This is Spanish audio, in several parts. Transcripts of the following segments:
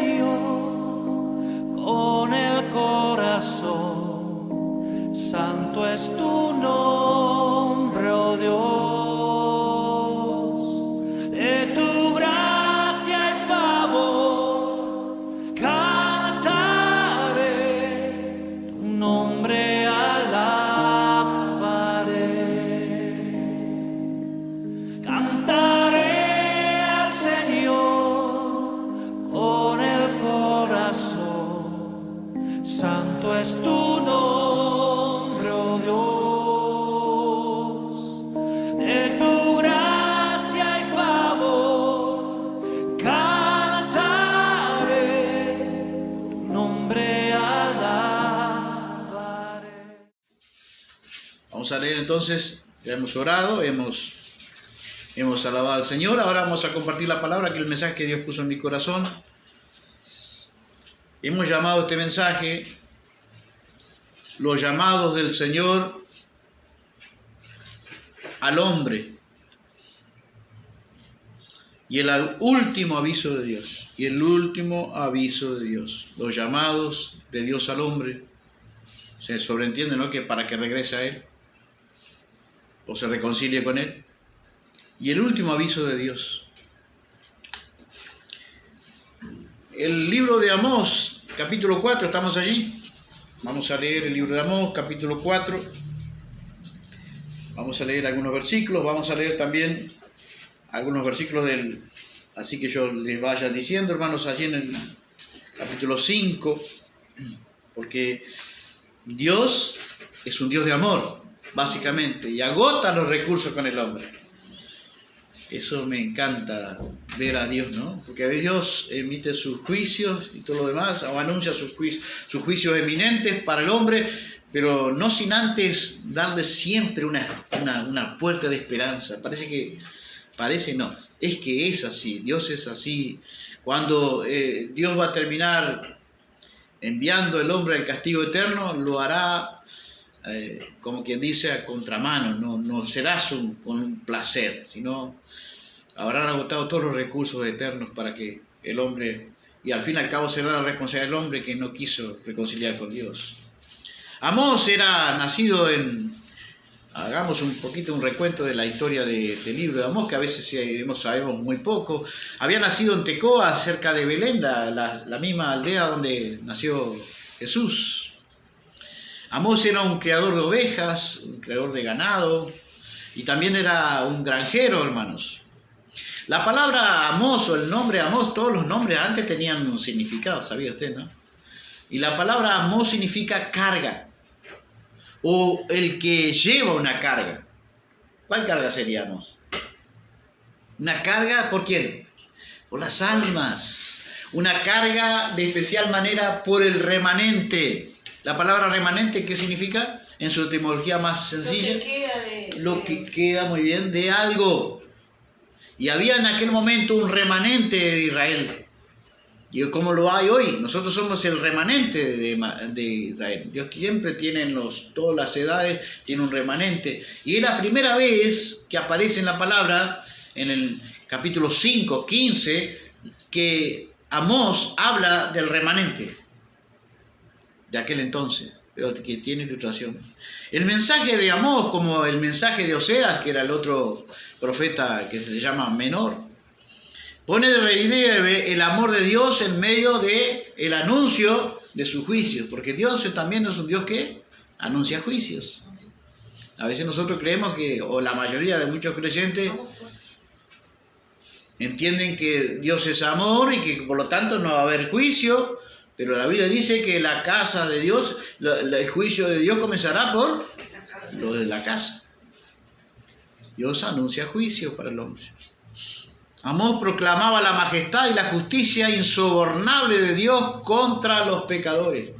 Señor con el corazón. Santo es tu nombre, oh Dios. De tu gracia y favor cantaré, tu nombre alabaré. Cantaré al Señor con el corazón. Santo es tu nombre, oh Dios. De tu gracia y favor cantaré, tu nombre alabaré. Vamos a leer entonces, ya hemos orado, hemos alabado al Señor. Ahora vamos a compartir la palabra, que es el mensaje que Dios puso en mi corazón. Hemos llamado este mensaje los llamados del Señor al hombre y el último aviso de Dios. Y el último aviso de Dios, los llamados de Dios al hombre. Se sobreentiende, ¿no?, que para que regrese a Él o se reconcilie con Él. Y el último aviso de Dios. El libro de Amós, capítulo 4, estamos allí. Vamos a leer el libro de Amós, capítulo 4. Vamos a leer algunos versículos. Vamos a leer también algunos versículos del... Así que yo les vaya diciendo, hermanos, allí en el capítulo 5. Porque Dios es un Dios de amor, básicamente, y agota los recursos con el hombre. Eso me encanta, ver a Dios, ¿no? Porque a veces Dios emite sus juicios y todo lo demás, o anuncia sus juicios eminentes para el hombre, pero no sin antes darle siempre una puerta de esperanza. Parece no, es que es así, Dios es así. Cuando Dios va a terminar enviando al hombre al castigo eterno, lo hará como quien dice a contramano, no será con un placer, sino habrán agotado todos los recursos eternos para que el hombre, y al fin y al cabo será la responsabilidad del hombre que no quiso reconciliar con Dios. Amós era nacido hagamos un poquito un recuento de la historia del libro de Amós, que a veces sabemos muy poco. Había nacido en Tecoa, cerca de Belén, la misma aldea donde nació Jesús. Amós era un criador de ovejas, un criador de ganado, y también era un granjero, hermanos. La palabra Amós, o el nombre Amós, todos los nombres antes tenían un significado, ¿sabía usted, no? Y la palabra Amós significa carga, o el que lleva una carga. ¿Cuál carga sería Amós? ¿Una carga por quién? Por las almas. Una carga de especial manera por el remanente. La palabra remanente, ¿qué significa? En su etimología más sencilla, lo que queda muy bien de algo. Y había en aquel momento un remanente de Israel. Y como lo hay hoy, nosotros somos el remanente de Israel. Dios siempre tiene todas las edades, tiene un remanente. Y es la primera vez que aparece en la palabra, en el capítulo 5, 15, que Amós habla del remanente de aquel entonces, pero que tiene ilustración. El mensaje de Amós, como el mensaje de Oseas, que era el otro profeta que se llama menor, pone de relieve el amor de Dios en medio del anuncio de sus juicios, porque Dios también es un Dios que anuncia juicios. A veces nosotros creemos que, o la mayoría de muchos creyentes, entienden que Dios es amor y que por lo tanto no va a haber juicio. Pero la Biblia dice que la casa de Dios, el juicio de Dios comenzará por lo de la casa. Dios anuncia juicio para el hombre. Amós proclamaba la majestad y la justicia insobornable de Dios contra los pecadores.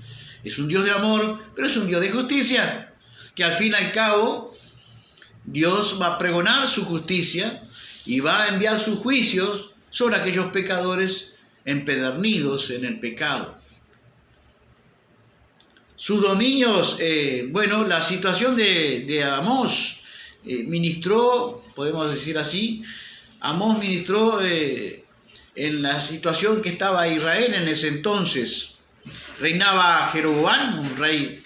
Es un Dios de amor, pero es un Dios de justicia, que al fin y al cabo Dios va a pregonar su justicia y va a enviar sus juicios sobre aquellos pecadores empedernidos en el pecado. Sus dominios, la situación de Amós ministró, podemos decir así, Amós ministró en la situación que estaba Israel en ese entonces. Reinaba Jeroboam, un rey,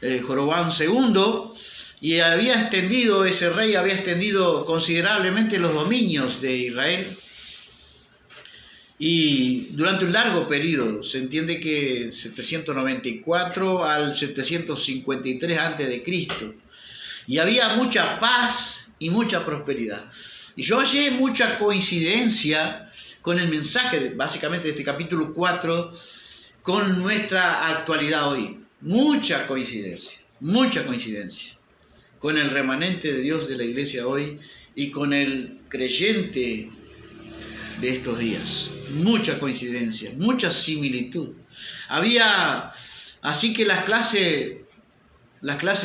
Jeroboam II, y ese rey había extendido considerablemente los dominios de Israel. Y durante un largo periodo, se entiende que 794 al 753 a.C., y había mucha paz y mucha prosperidad. Y yo hallé mucha coincidencia con el mensaje, básicamente, de este capítulo 4, con nuestra actualidad hoy. Mucha coincidencia con el remanente de Dios de la iglesia hoy y con el creyente de estos días. Mucha coincidencia, mucha similitud. Así que las clases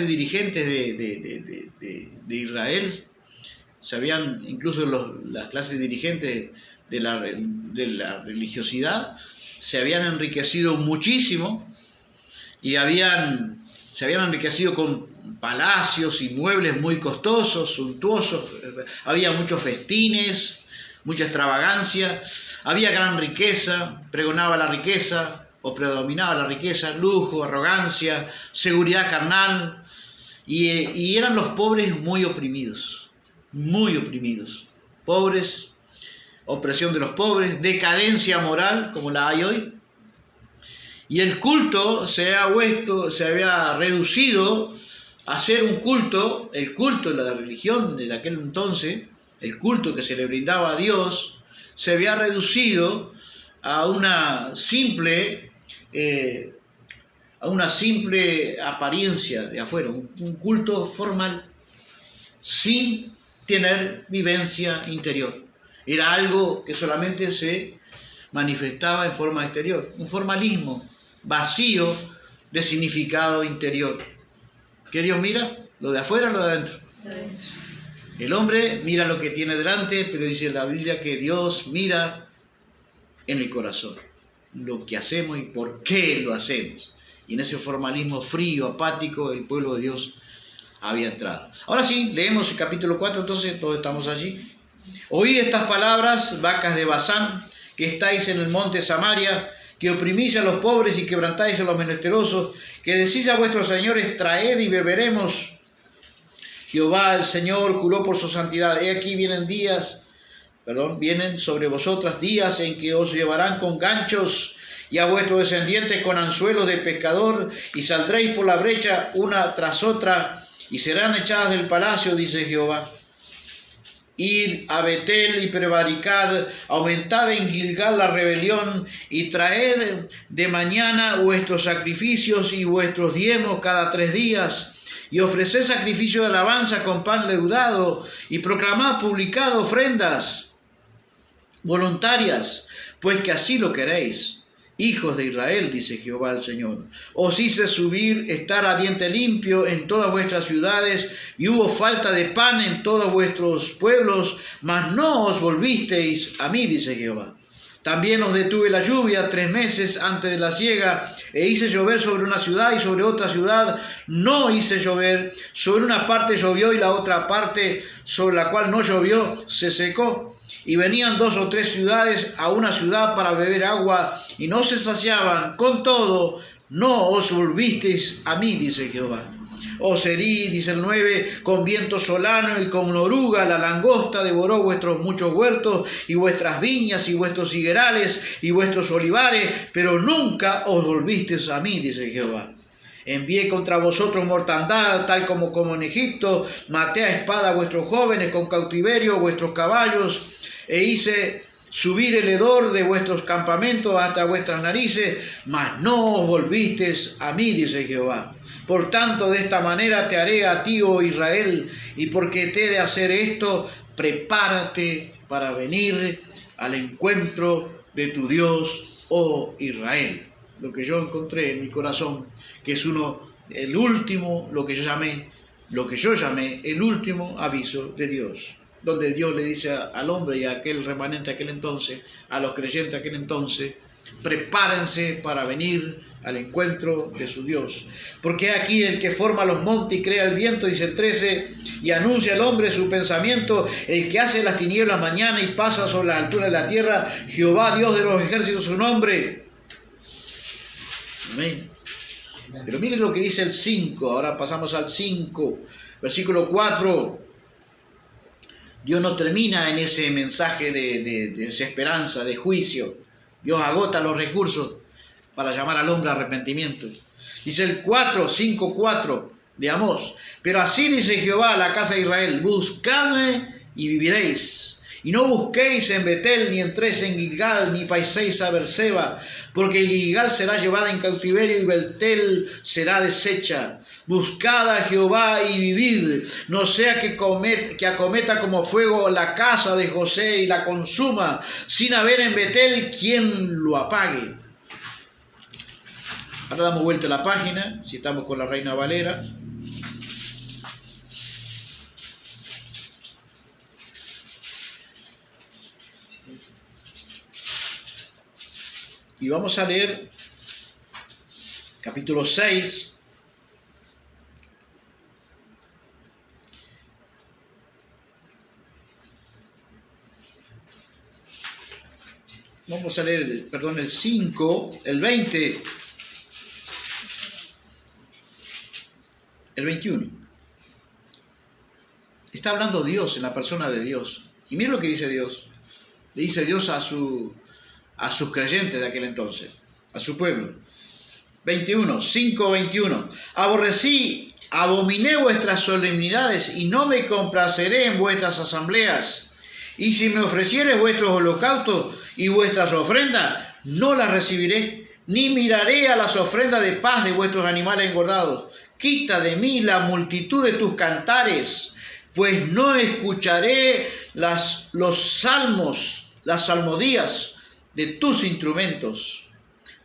dirigentes de Israel, incluso las clases dirigentes de la religiosidad, se habían enriquecido muchísimo y se habían enriquecido con palacios y muebles muy costosos, suntuosos. Había muchos festines, mucha extravagancia, había gran riqueza, predominaba la riqueza, lujo, arrogancia, seguridad carnal, y eran los pobres muy oprimidos, pobres, opresión de los pobres, decadencia moral como la hay hoy, y el culto se había reducido a ser un culto, el culto de la religión de aquel entonces, el culto que se le brindaba a Dios, se había reducido a una simple apariencia de afuera, un culto formal, sin tener vivencia interior. Era algo que solamente se manifestaba en forma exterior, un formalismo vacío de significado interior. ¿Qué Dios mira? ¿Lo de afuera o lo de adentro? El hombre mira lo que tiene delante, pero dice la Biblia que Dios mira en el corazón, lo que hacemos y por qué lo hacemos. Y en ese formalismo frío, apático, el pueblo de Dios había entrado. Ahora sí, leemos el capítulo 4, entonces todos estamos allí. Oíd estas palabras, vacas de Basán, que estáis en el monte Samaria, que oprimís a los pobres y quebrantáis a los menesterosos, que decís a vuestros señores, traed y beberemos. Jehová el Señor juró por su santidad. He aquí vienen sobre vosotras días en que os llevarán con ganchos y a vuestros descendientes con anzuelos de pescador, y saldréis por la brecha una tras otra y serán echadas del palacio, dice Jehová. Id a Betel y prevaricad, aumentad en Gilgal la rebelión, y traed de mañana vuestros sacrificios y vuestros diezmos cada 3 días, y ofreced sacrificio de alabanza con pan leudado, y proclamad publicado ofrendas voluntarias, pues que así lo queréis. Hijos de Israel, dice Jehová el Señor, os hice subir, estar a diente limpio en todas vuestras ciudades, y hubo falta de pan en todos vuestros pueblos, mas no os volvisteis a mí, dice Jehová. También os detuve la lluvia 3 meses antes de la siega, e hice llover sobre una ciudad y sobre otra ciudad no hice llover. Sobre una parte llovió y la otra parte sobre la cual no llovió se secó. Y venían 2 o 3 ciudades a una ciudad para beber agua y no se saciaban. Con todo, no os volvisteis a mí, dice Jehová. Os herí, dice el 9, con viento solano y con oruga, la langosta devoró vuestros muchos huertos y vuestras viñas y vuestros higuerales y vuestros olivares, pero nunca os volvisteis a mí, dice Jehová. Envié contra vosotros mortandad, tal como en Egipto, maté a espada a vuestros jóvenes con cautiverio, vuestros caballos, e hice subir el hedor de vuestros campamentos hasta vuestras narices, mas no os volvisteis a mí, dice Jehová. Por tanto, de esta manera te haré a ti, oh Israel, y porque te he de hacer esto, prepárate para venir al encuentro de tu Dios, oh Israel. Lo que yo encontré en mi corazón, que es lo que yo llamé el último aviso de Dios, donde Dios le dice al hombre y a aquel remanente aquel entonces, a los creyentes aquel entonces, prepárense para venir al encuentro de su Dios. Porque aquí el que forma los montes y crea el viento, dice el 13, y anuncia al hombre su pensamiento, el que hace las tinieblas mañana y pasa sobre las alturas de la tierra, Jehová, Dios de los ejércitos, su nombre. Amén. Pero miren lo que dice el 5, ahora pasamos al 5, versículo 4. Dios no termina en ese mensaje de desesperanza, de juicio. Dios agota los recursos para llamar al hombre a arrepentimiento. Dice el 5:4 de Amós. Pero así dice Jehová a la casa de Israel: buscadme y viviréis. Y no busquéis en Betel, ni entréis en Gilgal, ni paséis a Berseba, porque Gilgal será llevada en cautiverio y Betel será deshecha. Buscad a Jehová y vivid, no sea que acometa como fuego la casa de José y la consuma, sin haber en Betel quien lo apague. Ahora damos vuelta a la página, si estamos con la Reina Valera. Y vamos a leer capítulo 6. Vamos a leer, el 5, el 20, el 21. Está hablando Dios en la persona de Dios. Y miren lo que dice Dios. Le dice Dios a sus creyentes de aquel entonces, a su pueblo. 5:21. Aborrecí, abominé vuestras solemnidades y no me complaceré en vuestras asambleas. Y si me ofreciereis vuestros holocaustos y vuestras ofrendas, no las recibiré, ni miraré a las ofrendas de paz de vuestros animales engordados. Quita de mí la multitud de tus cantares, pues no escucharé los salmos, las salmodías de tus instrumentos.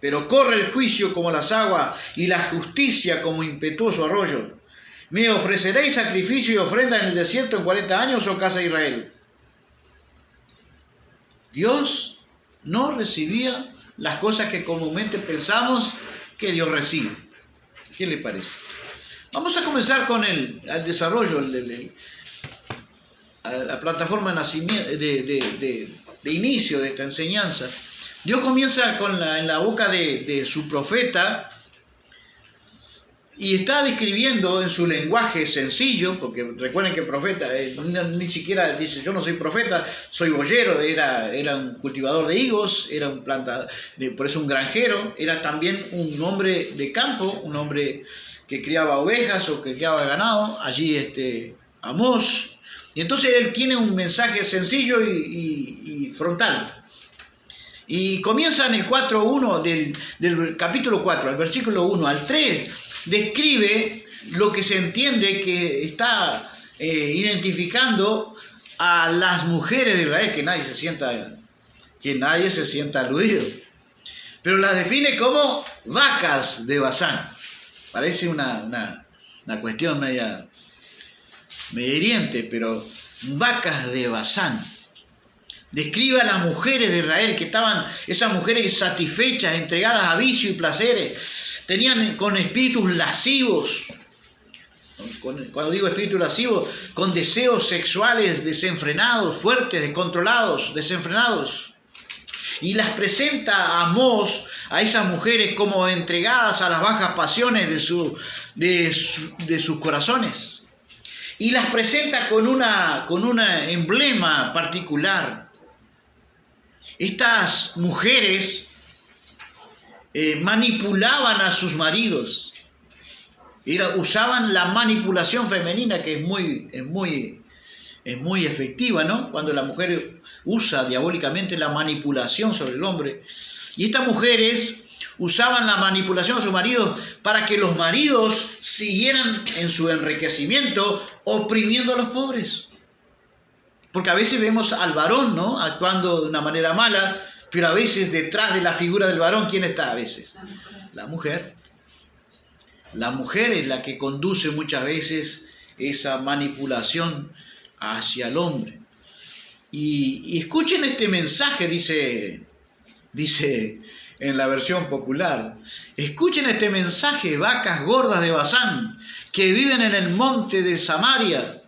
Pero corre el juicio como las aguas y la justicia como impetuoso arroyo. ¿Me ofreceréis sacrificio y ofrenda en el desierto en 40 años, oh casa de Israel? Dios no recibía las cosas que comúnmente pensamos que Dios recibe. ¿Qué le parece? Vamos a comenzar con el desarrollo, la plataforma de inicio de esta enseñanza. Dios comienza en la boca de su profeta y está describiendo en su lenguaje sencillo, porque recuerden que profeta ni siquiera dice yo no soy profeta, soy boyero, era un cultivador de higos, era por eso un granjero, era también un hombre de campo, un hombre que criaba ovejas o que criaba ganado, allí Amós. Y entonces él tiene un mensaje sencillo y frontal. Y comienza en el 4:1 del capítulo 4, al versículo 1 al 3, describe lo que se entiende que está identificando a las mujeres de Israel, que nadie se sienta aludido. Pero las define como vacas de Basán. Parece una cuestión media hiriente, pero vacas de Basán. Describe a las mujeres de Israel, que estaban, esas mujeres satisfechas, entregadas a vicio y placeres, tenían con espíritus lascivos, cuando digo espíritus lascivos, con deseos sexuales desenfrenados, fuertes, descontrolados, desenfrenados. Y las presenta Amós a esas mujeres como entregadas a las bajas pasiones de sus corazones. Y las presenta con un emblema particular. Estas mujeres manipulaban a sus maridos. Usaban la manipulación femenina, que es muy efectiva, ¿no? Cuando la mujer usa diabólicamente la manipulación sobre el hombre. Y estas mujeres usaban la manipulación a sus maridos para que los maridos siguieran en su enriquecimiento oprimiendo a los pobres. Porque a veces vemos al varón, ¿no?, actuando de una manera mala, pero a veces detrás de la figura del varón, ¿quién está a veces? La mujer. La mujer es la que conduce muchas veces esa manipulación hacia el hombre. Y escuchen este mensaje, dice en la versión popular. Escuchen este mensaje, vacas gordas de Basán, que viven en el monte de Samaria.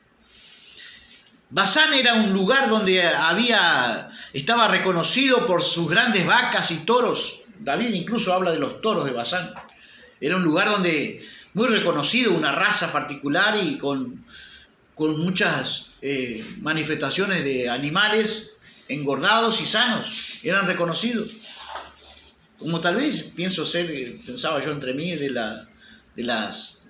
Basán era un lugar donde estaba reconocido por sus grandes vacas y toros. David incluso habla de los toros de Basán. Era un lugar donde muy reconocido, una raza particular y con muchas manifestaciones de animales engordados y sanos. Eran reconocidos. Como tal vez pensaba yo entre mí de las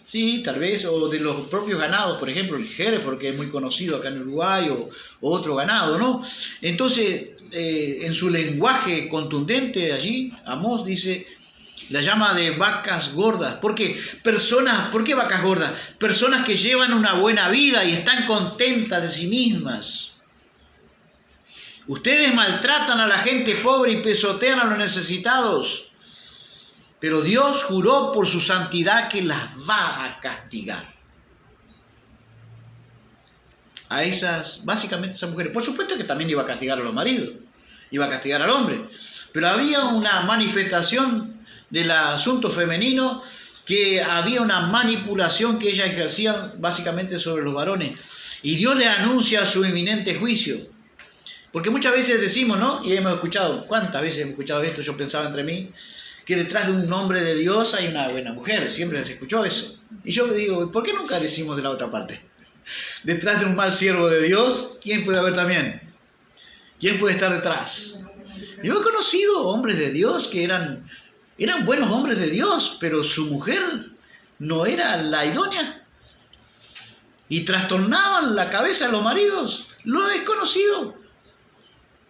sí, tal vez, o de los propios ganados, por ejemplo, el Hereford, que es muy conocido acá en Uruguay, o otro ganado, ¿no? Entonces, en su lenguaje contundente allí, Amós dice, la llama de vacas gordas. ¿Por qué? ¿Por qué vacas gordas? Personas que llevan una buena vida y están contentas de sí mismas. Ustedes maltratan a la gente pobre y pisotean a los necesitados. Pero Dios juró por su santidad que las va a castigar. A básicamente esas mujeres. Por supuesto que también iba a castigar a los maridos, iba a castigar al hombre. Pero había una manifestación del asunto femenino, que había una manipulación que ellas ejercían básicamente sobre los varones. Y Dios le anuncia su inminente juicio. Porque muchas veces decimos, ¿no? Y hemos escuchado, ¿cuántas veces hemos escuchado esto? Yo pensaba entre mí, que detrás de un hombre de Dios hay una buena mujer. Siempre se escuchó eso. Y yo me digo, ¿por qué nunca decimos de la otra parte? Detrás de un mal siervo de Dios, ¿quién puede haber también? ¿Quién puede estar detrás? Yo he conocido hombres de Dios que eran buenos hombres de Dios, pero su mujer no era la idónea. Y trastornaban la cabeza a los maridos. Lo he conocido.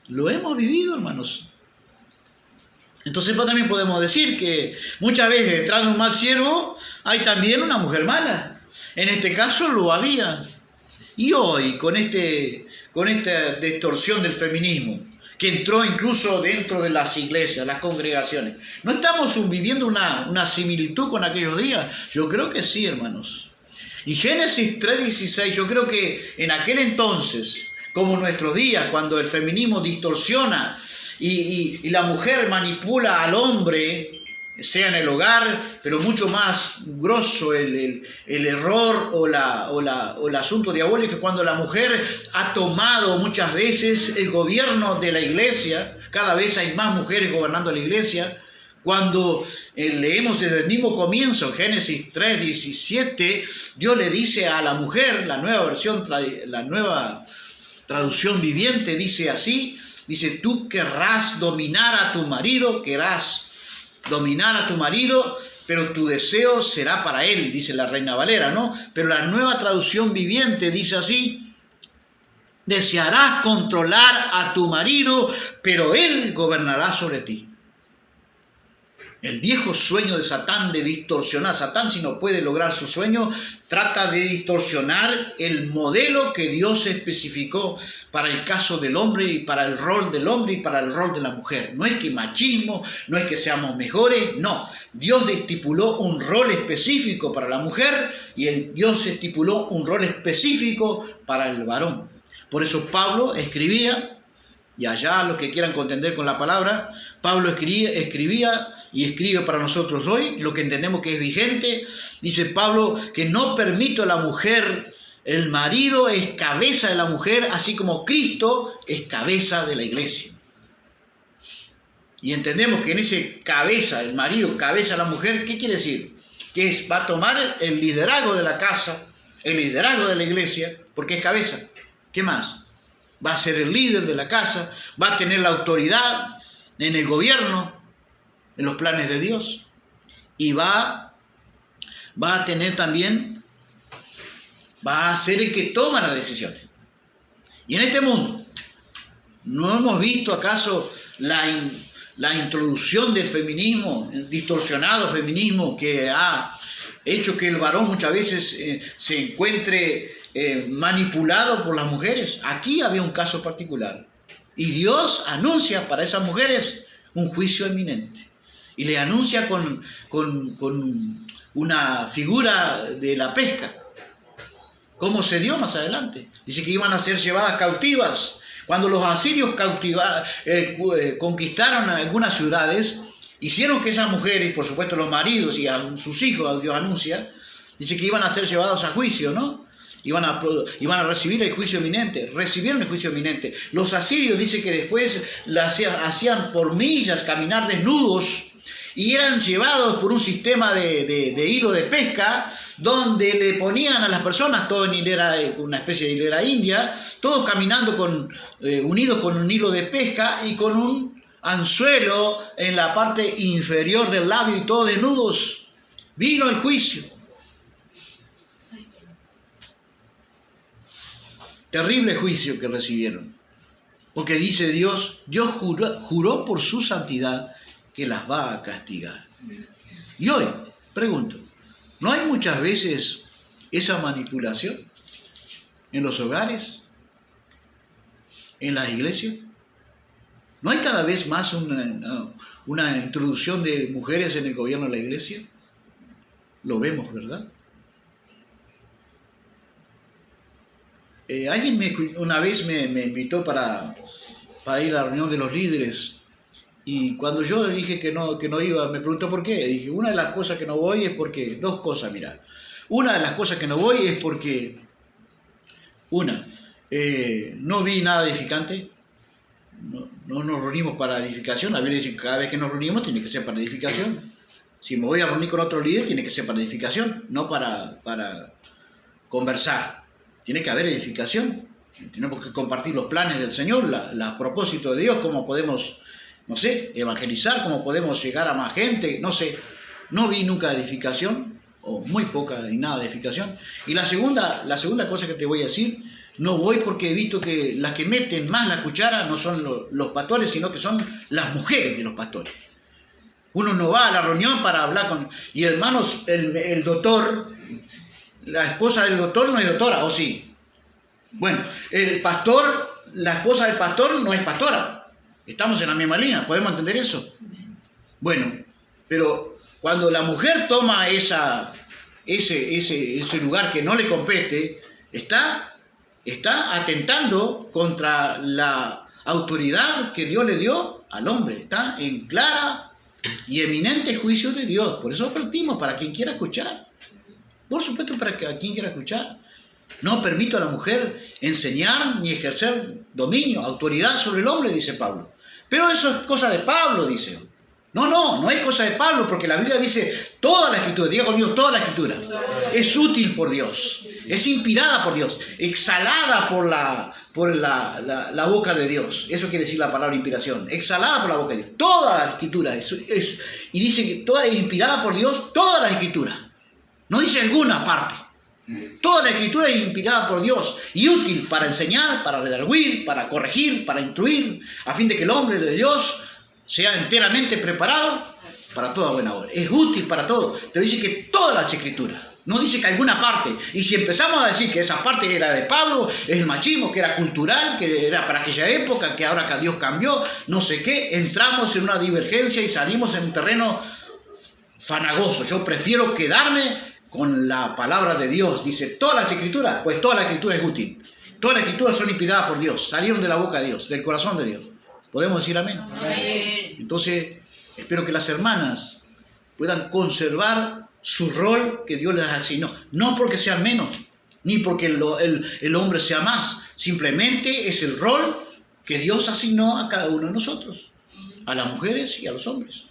Lo hemos vivido, hermanos. Entonces también podemos decir que muchas veces detrás de un mal siervo hay también una mujer mala. En este caso lo había. Y hoy, con esta distorsión del feminismo, que entró incluso dentro de las iglesias, las congregaciones, ¿no estamos viviendo una similitud con aquellos días? Yo creo que sí, hermanos. Y Génesis 3:16, yo creo que en aquel entonces, como en nuestros días, cuando el feminismo distorsiona y la mujer manipula al hombre, sea en el hogar, pero mucho más grosso el error o el asunto diabólico, cuando la mujer ha tomado muchas veces el gobierno de la iglesia. Cada vez hay más mujeres gobernando la iglesia. Cuando leemos desde el mismo comienzo, Génesis 3:17, Dios le dice a la mujer, la nueva traducción viviente dice así, dice, tú querrás dominar a tu marido, pero tu deseo será para él, dice la Reina Valera, ¿no? Pero la nueva traducción viviente dice así, desearás controlar a tu marido, pero él gobernará sobre ti. El viejo sueño de Satán de distorsionar. Satán, si no puede lograr su sueño, trata de distorsionar el modelo que Dios especificó para el caso del hombre y para el rol del hombre y para el rol de la mujer. No es que machismo, no es que seamos mejores, no. Dios estipuló un rol específico para la mujer y Dios estipuló un rol específico para el varón. Por eso Pablo escribía, y allá los que quieran contender con la palabra, Pablo escribía y escribe para nosotros hoy, lo que entendemos que es vigente. Dice Pablo que no permito a la mujer, el marido es cabeza de la mujer, así como Cristo es cabeza de la iglesia. Y entendemos que en ese cabeza, el marido, cabeza de la mujer, ¿qué quiere decir? Que va a tomar el liderazgo de la casa, el liderazgo de la iglesia, porque es cabeza. ¿Qué más? Va a ser el líder de la casa, va a tener la autoridad en el gobierno, en los planes de Dios, y va a tener también, va a ser el que toma las decisiones. Y en este mundo, ¿no hemos visto acaso la introducción del feminismo, el distorsionado feminismo que ha hecho que el varón muchas veces se encuentre manipulado por las mujeres? Aquí había un caso particular y Dios anuncia para esas mujeres un juicio inminente y le anuncia con una figura de la pesca. ¿Cómo se dio más adelante? Dice que iban a ser llevadas cautivas Cuando los asirios conquistaron algunas ciudades, hicieron que esas mujeres, y por supuesto los maridos y a sus hijos, Dios anuncia, dice que iban a ser llevados a juicio, ¿no? Iban a recibir el juicio eminente. Recibieron el juicio eminente. Los asirios, dice que después hacían por millas caminar desnudos y eran llevados por un sistema de hilo de pesca, donde le ponían a las personas, todo en hilera, una especie de hilera india, todos caminando unidos con un hilo de pesca y con un anzuelo en la parte inferior del labio y todos desnudos. Vino el juicio. Terrible juicio que recibieron. Porque dice Dios juró por su santidad que las va a castigar. Y hoy, pregunto, ¿no hay muchas veces esa manipulación en los hogares, en las iglesias? ¿No hay cada vez más una introducción de mujeres en el gobierno de la iglesia? Lo vemos, ¿verdad? Alguien una vez me invitó para ir a la reunión de los líderes, y cuando yo le dije que no iba, me preguntó por qué. Dije, una de las cosas que no voy es porque, dos cosas, mirá. Una de las cosas que no voy es porque, no vi nada edificante, no nos reunimos para edificación. La Biblia dice que cada vez que nos reunimos tiene que ser para edificación. Si me voy a reunir con otro líder, tiene que ser para edificación, no para conversar. Tiene que haber edificación. Tenemos que compartir los planes del Señor, los propósitos de Dios, cómo podemos, no sé, evangelizar, cómo podemos llegar a más gente, no sé. No vi nunca edificación, o muy poca ni nada de edificación. Y la segunda cosa que te voy a decir, no voy porque he visto que las que meten más la cuchara no son los pastores, sino que son las mujeres de los pastores. Uno no va a la reunión para hablar con... Y hermanos, el doctor, la esposa del doctor no es doctora, ¿o sí? Bueno, el pastor, la esposa del pastor no es pastora. Estamos en la misma línea, ¿podemos entender eso? Bueno, pero cuando la mujer toma ese lugar que no le compete, está atentando contra la autoridad que Dios le dio al hombre. Está en clara y eminente juicio de Dios. Por eso advertimos para quien quiera escuchar. Por supuesto, para quien quiera escuchar. No permito a la mujer enseñar ni ejercer dominio, autoridad sobre el hombre, dice Pablo. Pero eso es cosa de Pablo, dice. No es cosa de Pablo, porque la Biblia dice toda la Escritura, diga conmigo, toda la Escritura es útil por Dios, es inspirada por Dios, exhalada por la boca de Dios. Eso quiere decir la palabra inspiración, exhalada por la boca de Dios. Toda la Escritura y dice que toda es inspirada por Dios, toda la Escritura. No dice alguna parte. Toda la Escritura es inspirada por Dios y útil para enseñar, para redarguir, para corregir, para instruir, a fin de que el hombre de Dios sea enteramente preparado para toda buena obra. Es útil para todo. Te dice que todas las Escrituras, no dice que alguna parte. Y si empezamos a decir que esa parte era de Pablo, es el machismo, que era cultural, que era para aquella época, que ahora que Dios cambió, no sé qué, entramos en una divergencia y salimos en un terreno fanagoso. Yo prefiero quedarme con la palabra de Dios. Dice, todas las Escrituras, pues toda la Escritura es útil. Todas las Escrituras son inspiradas por Dios, salieron de la boca de Dios, del corazón de Dios. ¿Podemos decir amén? Amén. Entonces, espero que las hermanas puedan conservar su rol que Dios les asignó. No porque sean menos, ni porque el hombre sea más. Simplemente es el rol que Dios asignó a cada uno de nosotros, a las mujeres y a los hombres.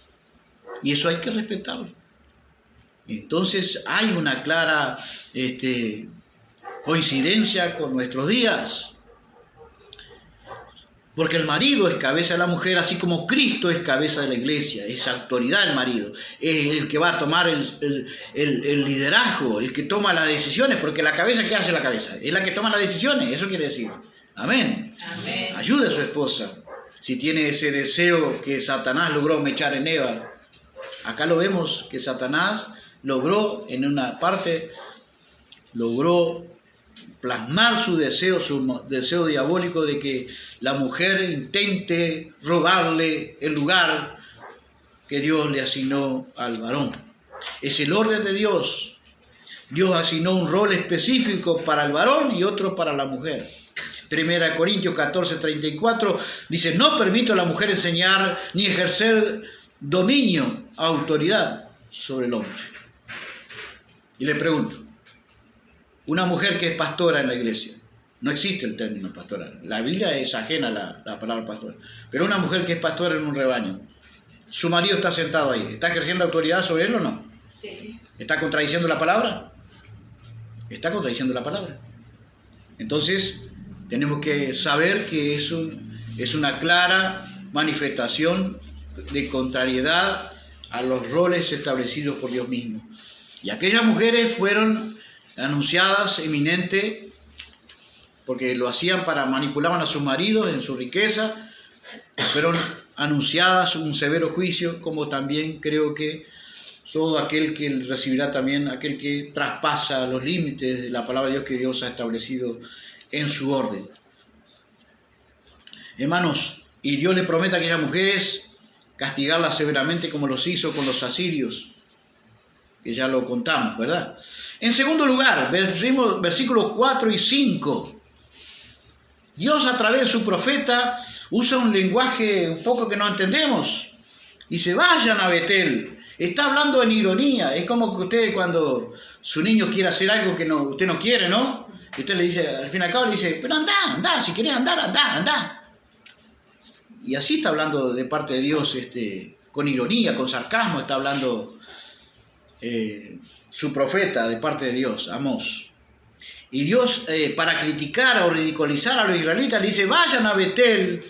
Y eso hay que respetarlo. Entonces hay una clara coincidencia con nuestros días. Porque el marido es cabeza de la mujer, así como Cristo es cabeza de la iglesia, es autoridad el marido, es el que va a tomar el liderazgo, el que toma las decisiones, porque la cabeza, ¿qué hace la cabeza? Es la que toma las decisiones, eso quiere decir. Amén. Amén. Ayude a su esposa, si tiene ese deseo que Satanás logró mechar en Eva. Acá lo vemos que Satanás logró en una parte, logró plasmar su deseo diabólico de que la mujer intente robarle el lugar que Dios le asignó al varón. Es el orden de Dios. Dios asignó un rol específico para el varón y otro para la mujer. 1 Corintios 14:34, dice, no permito a la mujer enseñar ni ejercer dominio, autoridad sobre el hombre. Y le pregunto, una mujer que es pastora en la iglesia, no existe el término pastoral, la Biblia es ajena a la palabra pastora, pero una mujer que es pastora en un rebaño, su marido está sentado ahí, ¿está ejerciendo autoridad sobre él o no? Sí. ¿Está contradiciendo la palabra? Está contradiciendo la palabra. Entonces, tenemos que saber que es una clara manifestación de contrariedad a los roles establecidos por Dios mismo. Y aquellas mujeres fueron anunciadas eminente, porque lo hacían manipulaban a sus maridos en su riqueza, fueron anunciadas un severo juicio, como también creo que todo aquel que recibirá también, aquel que traspasa los límites de la palabra de Dios que Dios ha establecido en su orden. Hermanos, y Dios le promete a aquellas mujeres castigarlas severamente como los hizo con los asirios, que ya lo contamos, ¿verdad? En segundo lugar, versículos 4 y 5. Dios a través de su profeta usa un lenguaje un poco que no entendemos. Dice, vayan a Betel. Está hablando en ironía. Es como que usted cuando su niño quiere hacer algo que usted no quiere, ¿no? Y usted le dice, al fin y al cabo le dice, pero anda, si querés andar, anda. Y así está hablando de parte de Dios, con ironía, con sarcasmo, está hablando su profeta de parte de Dios, Amós. Y Dios, para criticar o ridiculizar a los israelitas, le dice, vayan a Betel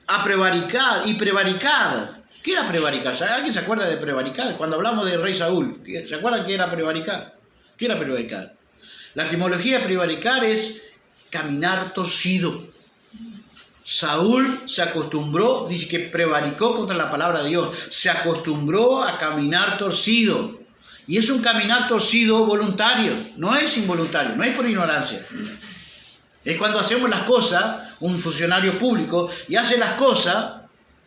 a prevaricar y prevaricar. ¿Qué era prevaricar? ¿Alguien se acuerda de prevaricar? Cuando hablamos del rey Saúl, ¿se acuerdan qué era prevaricar? ¿Qué era prevaricar? La etimología de prevaricar es caminar torcido. Saúl se acostumbró, dice que prevaricó contra la palabra de Dios, se acostumbró a caminar torcido. Y es un caminar torcido voluntario, no es involuntario, no es por ignorancia. Es cuando hacemos las cosas, un funcionario público, y hace las cosas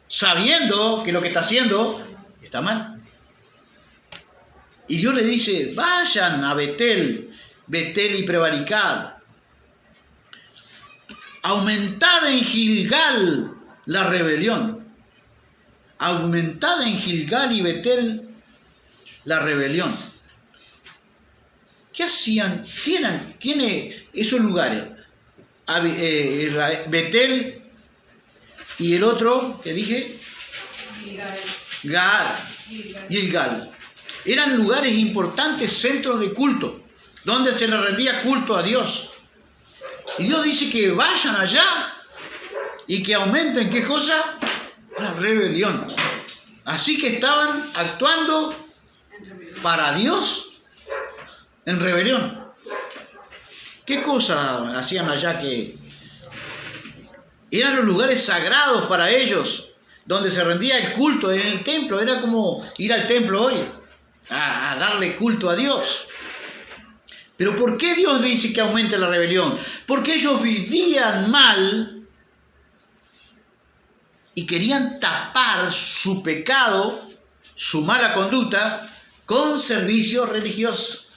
sabiendo que lo que está haciendo está mal. Y Dios le dice, vayan a Betel y prevaricad. Aumentad en Gilgal la rebelión. Aumentad en Gilgal y Betel la rebelión. ¿Qué hacían? ¿Quiénes esos lugares? Betel y el otro, que dije, Gilgal. Eran lugares importantes, centros de culto, donde se le rendía culto a Dios. Y Dios dice que vayan allá y que aumenten, ¿qué cosa? La rebelión. Así que estaban actuando para Dios en rebelión. ¿Qué cosa hacían allá que eran los lugares sagrados para ellos, donde se rendía el culto en el templo? Era como ir al templo hoy, a darle culto a Dios. Pero ¿por qué Dios dice que aumente la rebelión? Porque ellos vivían mal y querían tapar su pecado, su mala conducta, con servicios religiosos.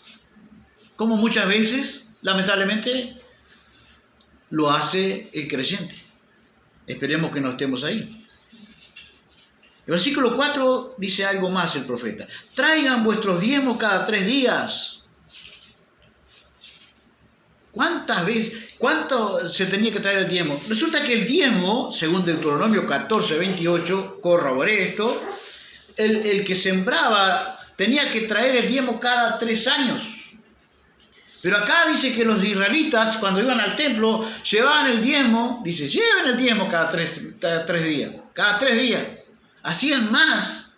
Como muchas veces, lamentablemente, lo hace el creyente. Esperemos que no estemos ahí. El versículo 4 dice algo más el profeta. Traigan vuestros diezmos cada 3 días. ¿Cuánto se tenía que traer el diezmo? Resulta que el diezmo, según Deuteronomio 14:28, corroboré esto, el que sembraba tenía que traer el diezmo cada 3 años. Pero acá dice que los israelitas, cuando iban al templo, llevaban el diezmo, dice, lleven el diezmo cada tres días. Hacían más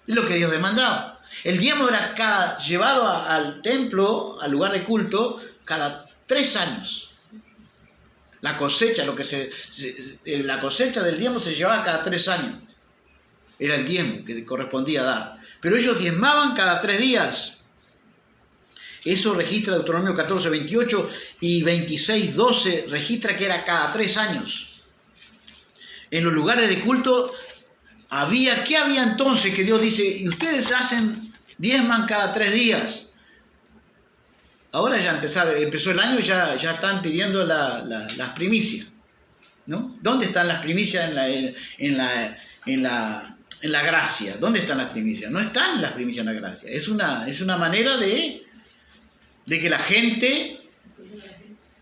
de lo que Dios demandaba. El diezmo era llevado al templo, al lugar de culto, cada 3 años. La cosecha, la cosecha del diezmo se llevaba cada 3 años. Era el diezmo que correspondía dar. Pero ellos diezmaban cada 3 días. Eso registra Deuteronomio 14:28 y 26:12 registra que era cada 3 años. En los lugares de culto ¿qué había entonces que Dios dice? Y ustedes diezman cada 3 días. Ahora ya empezó el año y ya están pidiendo las primicias. ¿no? ¿Dónde están las primicias en la gracia? ¿Dónde están las primicias? No están las primicias en la gracia. Es una manera de que la gente,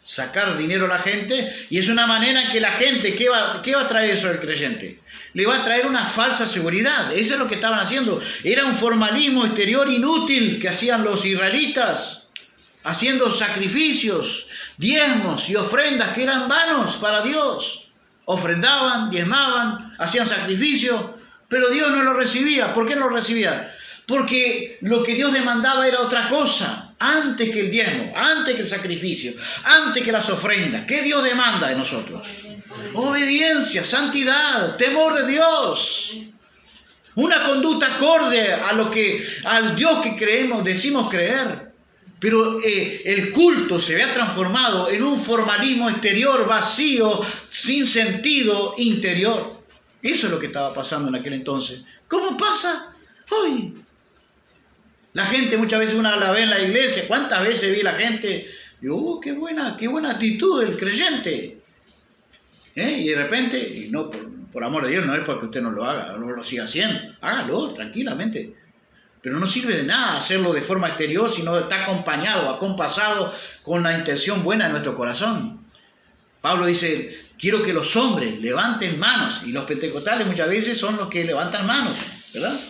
sacar dinero a la gente, y es una manera en que la gente, ¿qué va a traer eso al creyente? Le va a traer una falsa seguridad. Eso es lo que estaban haciendo. Era un formalismo exterior inútil que hacían los israelitas, haciendo sacrificios, diezmos y ofrendas que eran vanos para Dios. Ofrendaban, diezmaban, hacían sacrificios, pero Dios no lo recibía. ¿Por qué no lo recibía? Porque lo que Dios demandaba era otra cosa, antes que el diezmo, antes que el sacrificio, antes que las ofrendas. ¿Qué Dios demanda de nosotros? Obediencia, santidad, temor de Dios. Una conducta acorde al Dios que creemos, decimos creer. Pero el culto se había transformado en un formalismo exterior vacío, sin sentido interior. Eso es lo que estaba pasando en aquel entonces. ¿Cómo pasa hoy? La gente muchas veces uno la ve en la iglesia. ¿Cuántas veces vi la gente? Digo, qué buena actitud del creyente. Y de repente, y no por amor de Dios, no es porque usted no lo haga, no lo siga haciendo. Hágalo tranquilamente. Pero no sirve de nada hacerlo de forma exterior, sino está acompañado, acompasado con la intención buena de nuestro corazón. Pablo dice, quiero que los hombres levanten manos, y los pentecostales muchas veces son los que levantan manos, ¿verdad?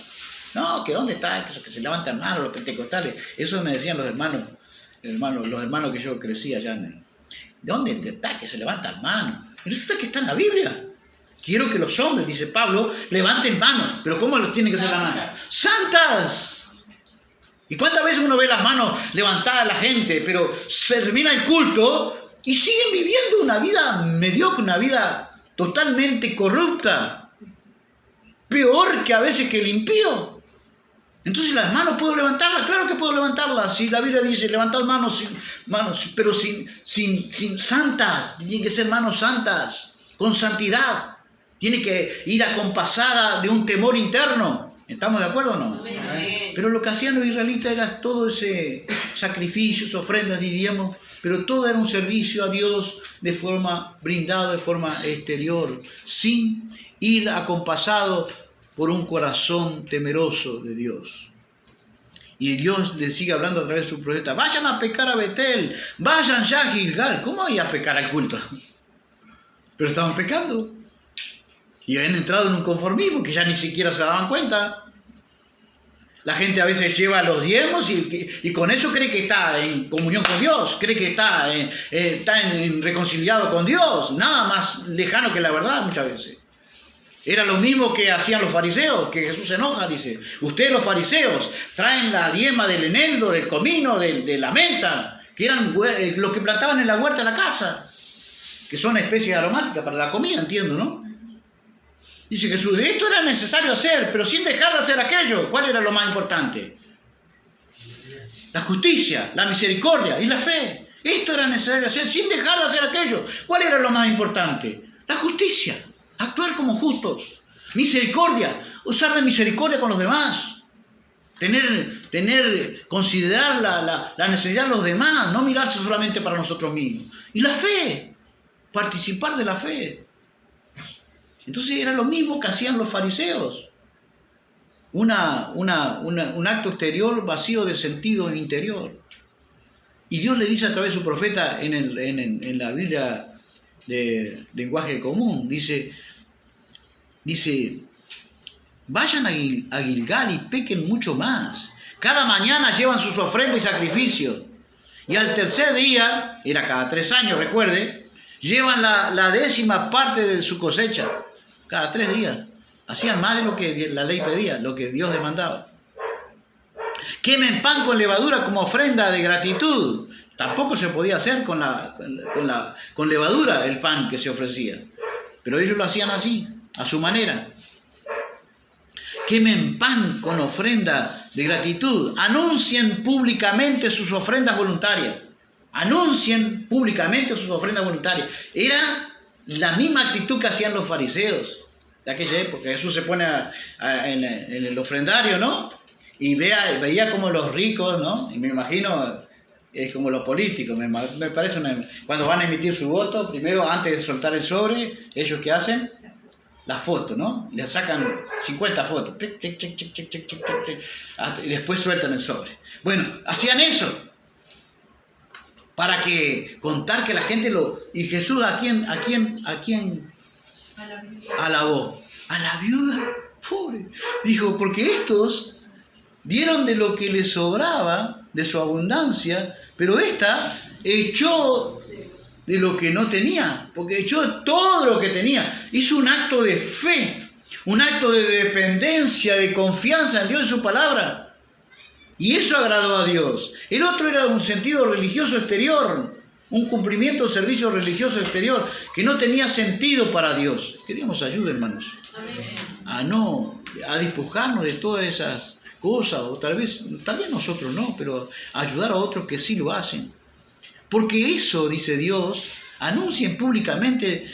No, que dónde está esos que se levantan manos, los pentecostales. Eso me decían los hermanos que yo crecí allá ¿dónde está que se levantan manos? Y resulta que está en la Biblia. Quiero que los hombres, dice Pablo, levanten manos. ¿Pero cómo tienen que ser las manos? ¡Santas! ¿Y cuántas veces uno ve las manos levantadas a la gente, pero se termina el culto y siguen viviendo una vida mediocre, una vida totalmente corrupta? Peor que a veces que el impío. Entonces las manos, ¿puedo levantarlas? Claro que puedo levantarlas. Si la Biblia dice, levantad manos, pero sin santas. Tienen que ser manos santas, con santidad. Tiene que ir acompasada de un temor interno. ¿Estamos de acuerdo o no? Amén. Pero lo que hacían los israelitas era todo ese sacrificios, ofrendas, diríamos, pero todo era un servicio a Dios brindado de forma exterior, sin ir acompasado por un corazón temeroso de Dios. Y Dios le sigue hablando a través de su profeta, vayan a pecar a Betel, vayan ya a Gilgal. ¿Cómo hay a pecar al culto? Pero estaban pecando. Y habían entrado en un conformismo que ya ni siquiera se daban cuenta. La gente a veces lleva los diezmos y con eso cree que está en comunión con Dios, cree que está reconciliado con Dios. Nada más lejano que la verdad muchas veces. Era lo mismo que hacían los fariseos, que Jesús se enoja, dice, ustedes los fariseos traen la diezma del eneldo, del comino, de la menta, que eran los que plantaban en la huerta de la casa, que son especies aromáticas para la comida, entiendo, ¿no? Dice Jesús, esto era necesario hacer, pero sin dejar de hacer aquello. ¿Cuál era lo más importante? La justicia, la misericordia y la fe. Esto era necesario hacer sin dejar de hacer aquello. ¿Cuál era lo más importante? La justicia, actuar como justos. Misericordia, usar de misericordia con los demás. Considerar la necesidad de los demás, no mirarse solamente para nosotros mismos. Y la fe, participar de la fe. Entonces era lo mismo que hacían los fariseos. Un acto exterior vacío de sentido interior. Y Dios le dice a través de su profeta en la Biblia de lenguaje común, dice, vayan a Gilgal y pequen mucho más. Cada mañana llevan sus ofrendas y sacrificios. Y al tercer día, era cada 3 años, recuerde, llevan la 10ª parte de su cosecha. Cada 3 días. Hacían más de lo que la ley pedía, lo que Dios demandaba. Quemen pan con levadura como ofrenda de gratitud. Tampoco se podía hacer con levadura el pan que se ofrecía. Pero ellos lo hacían así, a su manera. Quemen pan con ofrenda de gratitud. Anuncien públicamente sus ofrendas voluntarias. Anuncien públicamente sus ofrendas voluntarias. Era la misma actitud que hacían los fariseos de aquella época. Jesús se pone en el ofrendario, ¿no? Y veía como los ricos, ¿no? Y me imagino Es como los políticos, me parece cuando van a emitir su voto, primero, antes de soltar el sobre, ellos ¿qué hacen? La foto, ¿no? Le sacan 50 fotos, y después sueltan el sobre. Bueno, hacían eso, para que contar que la gente lo... ¿Y Jesús a quién alabó? A la viuda, pobre. Dijo, porque estos dieron de lo que les sobraba, de su abundancia, pero esta echó de lo que no tenía, porque echó todo lo que tenía. Hizo un acto de fe, un acto de dependencia, de confianza en Dios y su palabra. Y eso agradó a Dios. El otro era un sentido religioso exterior, un cumplimiento de servicio religioso exterior, que no tenía sentido para Dios. Que Dios nos ayude, hermanos, a despojarnos de todas esas cosas, o tal vez nosotros no, pero ayudar a otros que sí lo hacen. Porque eso, dice Dios, anuncien públicamente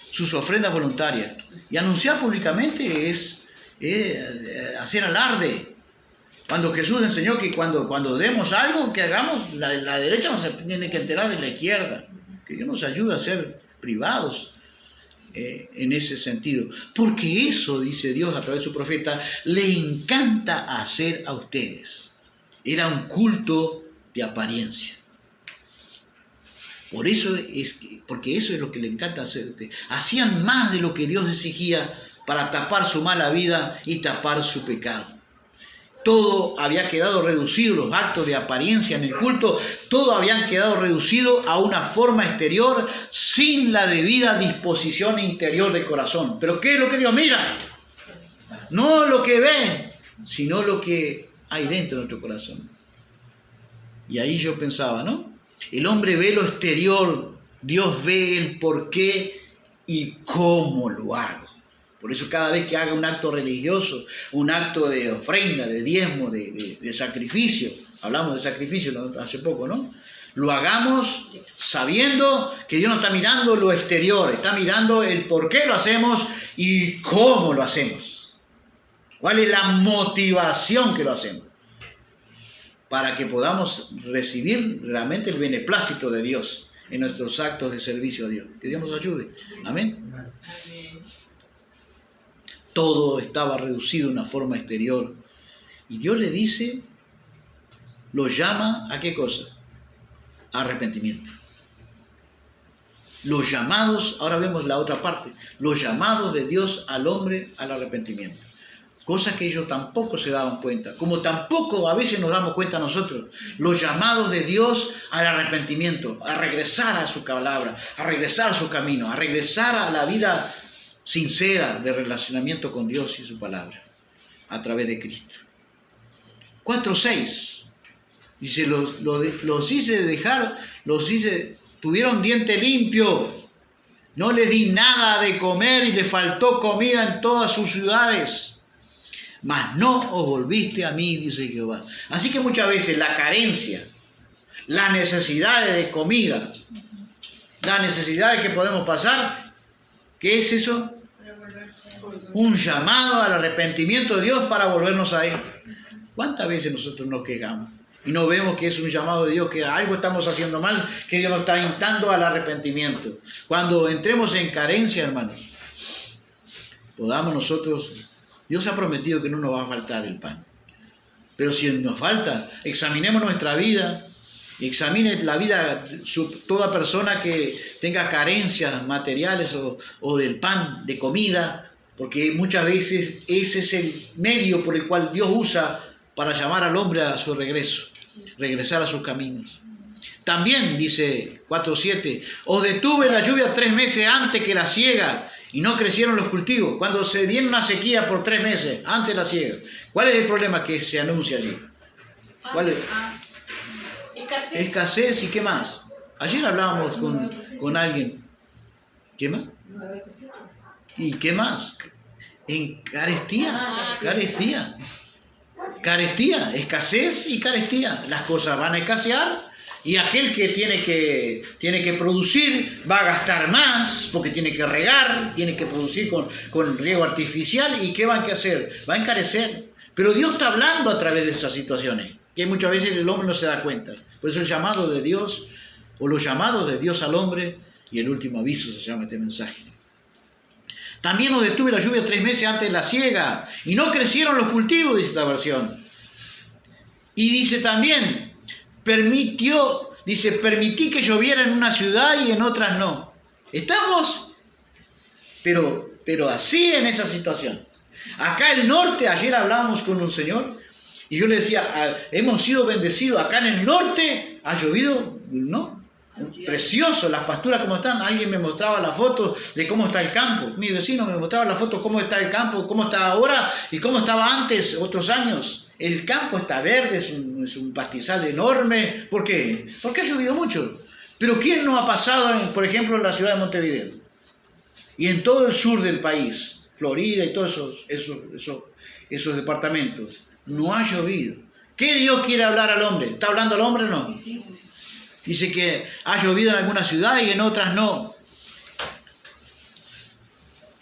sus ofrendas voluntarias. Y anunciar públicamente es hacer alarde. Cuando Jesús enseñó que cuando demos algo que hagamos, la derecha no se tiene que enterar de la izquierda. Que Dios nos ayude a ser privados en ese sentido. Porque eso, dice Dios a través de su profeta, le encanta hacer a ustedes. Era un culto de apariencia. Porque eso es lo que le encanta hacer a ustedes. Hacían más de lo que Dios exigía para tapar su mala vida y tapar su pecado. Todo había quedado reducido, los actos de apariencia en el culto, todo habían quedado reducido a una forma exterior sin la debida disposición interior del corazón. ¿Pero qué es lo que Dios mira? No lo que ve, sino lo que hay dentro de nuestro corazón. Y ahí yo pensaba, ¿no? El hombre ve lo exterior, Dios ve el por qué y cómo lo hago. Por eso cada vez que haga un acto religioso, un acto de ofrenda, de diezmo, de sacrificio, hablamos de sacrificio hace poco, ¿no? Lo hagamos sabiendo que Dios no está mirando lo exterior, está mirando el por qué lo hacemos y cómo lo hacemos. ¿Cuál es la motivación que lo hacemos? Para que podamos recibir realmente el beneplácito de Dios en nuestros actos de servicio a Dios. Que Dios nos ayude. Amén. Todo estaba reducido a una forma exterior. Y Dios le dice, lo llama ¿a qué cosa? Arrepentimiento. Los llamados, ahora vemos la otra parte, los llamados de Dios al hombre al arrepentimiento. Cosas que ellos tampoco se daban cuenta, como tampoco a veces nos damos cuenta nosotros. Los llamados de Dios al arrepentimiento, a regresar a su palabra, a regresar a su camino, a regresar a la vida sincera de relacionamiento con Dios y su palabra, a través de Cristo. 4:6, dice, tuvieron diente limpio, no les di nada de comer y les faltó comida en todas sus ciudades. Mas no os volviste a mí, dice Jehová. Así que muchas veces la carencia, la necesidad de comida, la necesidad de que podemos pasar, ¿qué es eso? Un llamado al arrepentimiento de Dios para volvernos a Él. ¿Cuántas veces nosotros nos quejamos y no vemos que es un llamado de Dios, que algo estamos haciendo mal, que Dios nos está invitando al arrepentimiento? Cuando entremos en carencia, hermanos, podamos nosotros... Dios ha prometido que no nos va a faltar el pan. Pero si nos falta, examinemos nuestra vida, examine la vida toda persona que tenga carencias materiales o del pan, de comida, porque muchas veces ese es el medio por el cual Dios usa para llamar al hombre a su regreso, regresar a sus caminos. También dice 4:7, os detuve la lluvia 3 meses antes que la siega, y no crecieron los cultivos. Cuando se viene una sequía por 3 meses, antes de la siega, ¿cuál es el problema que se anuncia allí? ¿Cuál es? Escasez y ¿qué más? Ayer hablábamos con alguien. ¿Qué más? ¿Y qué más? En carestía. Carestía, escasez y carestía. Las cosas van a escasear. Y aquel que tiene que producir va a gastar más porque tiene que regar, tiene que producir con riego artificial. ¿Y qué van a hacer? Va a encarecer. Pero Dios está hablando a través de esas situaciones, que muchas veces el hombre no se da cuenta. Por eso el llamado de Dios, o los llamados de Dios al hombre, y el último aviso se llama este mensaje. También nos detuve la lluvia 3 meses antes de la siega, y no crecieron los cultivos, dice esta versión. Y dice también, permití que lloviera en una ciudad y en otras no. Estamos, pero así en esa situación. Acá el norte, ayer hablábamos con un señor, y yo le decía, hemos sido bendecidos, acá en el norte ha llovido, ¿no? Precioso, las pasturas como están. Alguien me mostraba la foto de cómo está el campo. Mi vecino me mostraba la foto de cómo está el campo, cómo está ahora y cómo estaba antes, otros años. El campo está verde, es un pastizal enorme. ¿Por qué? Porque ha llovido mucho. Pero ¿quién no ha pasado, por ejemplo, en la ciudad de Montevideo? Y en todo el sur del país, Florida y todos esos departamentos. No ha llovido. ¿Qué Dios quiere hablar al hombre? ¿Está hablando al hombre o no? Dice que ha llovido en algunas ciudades y en otras no.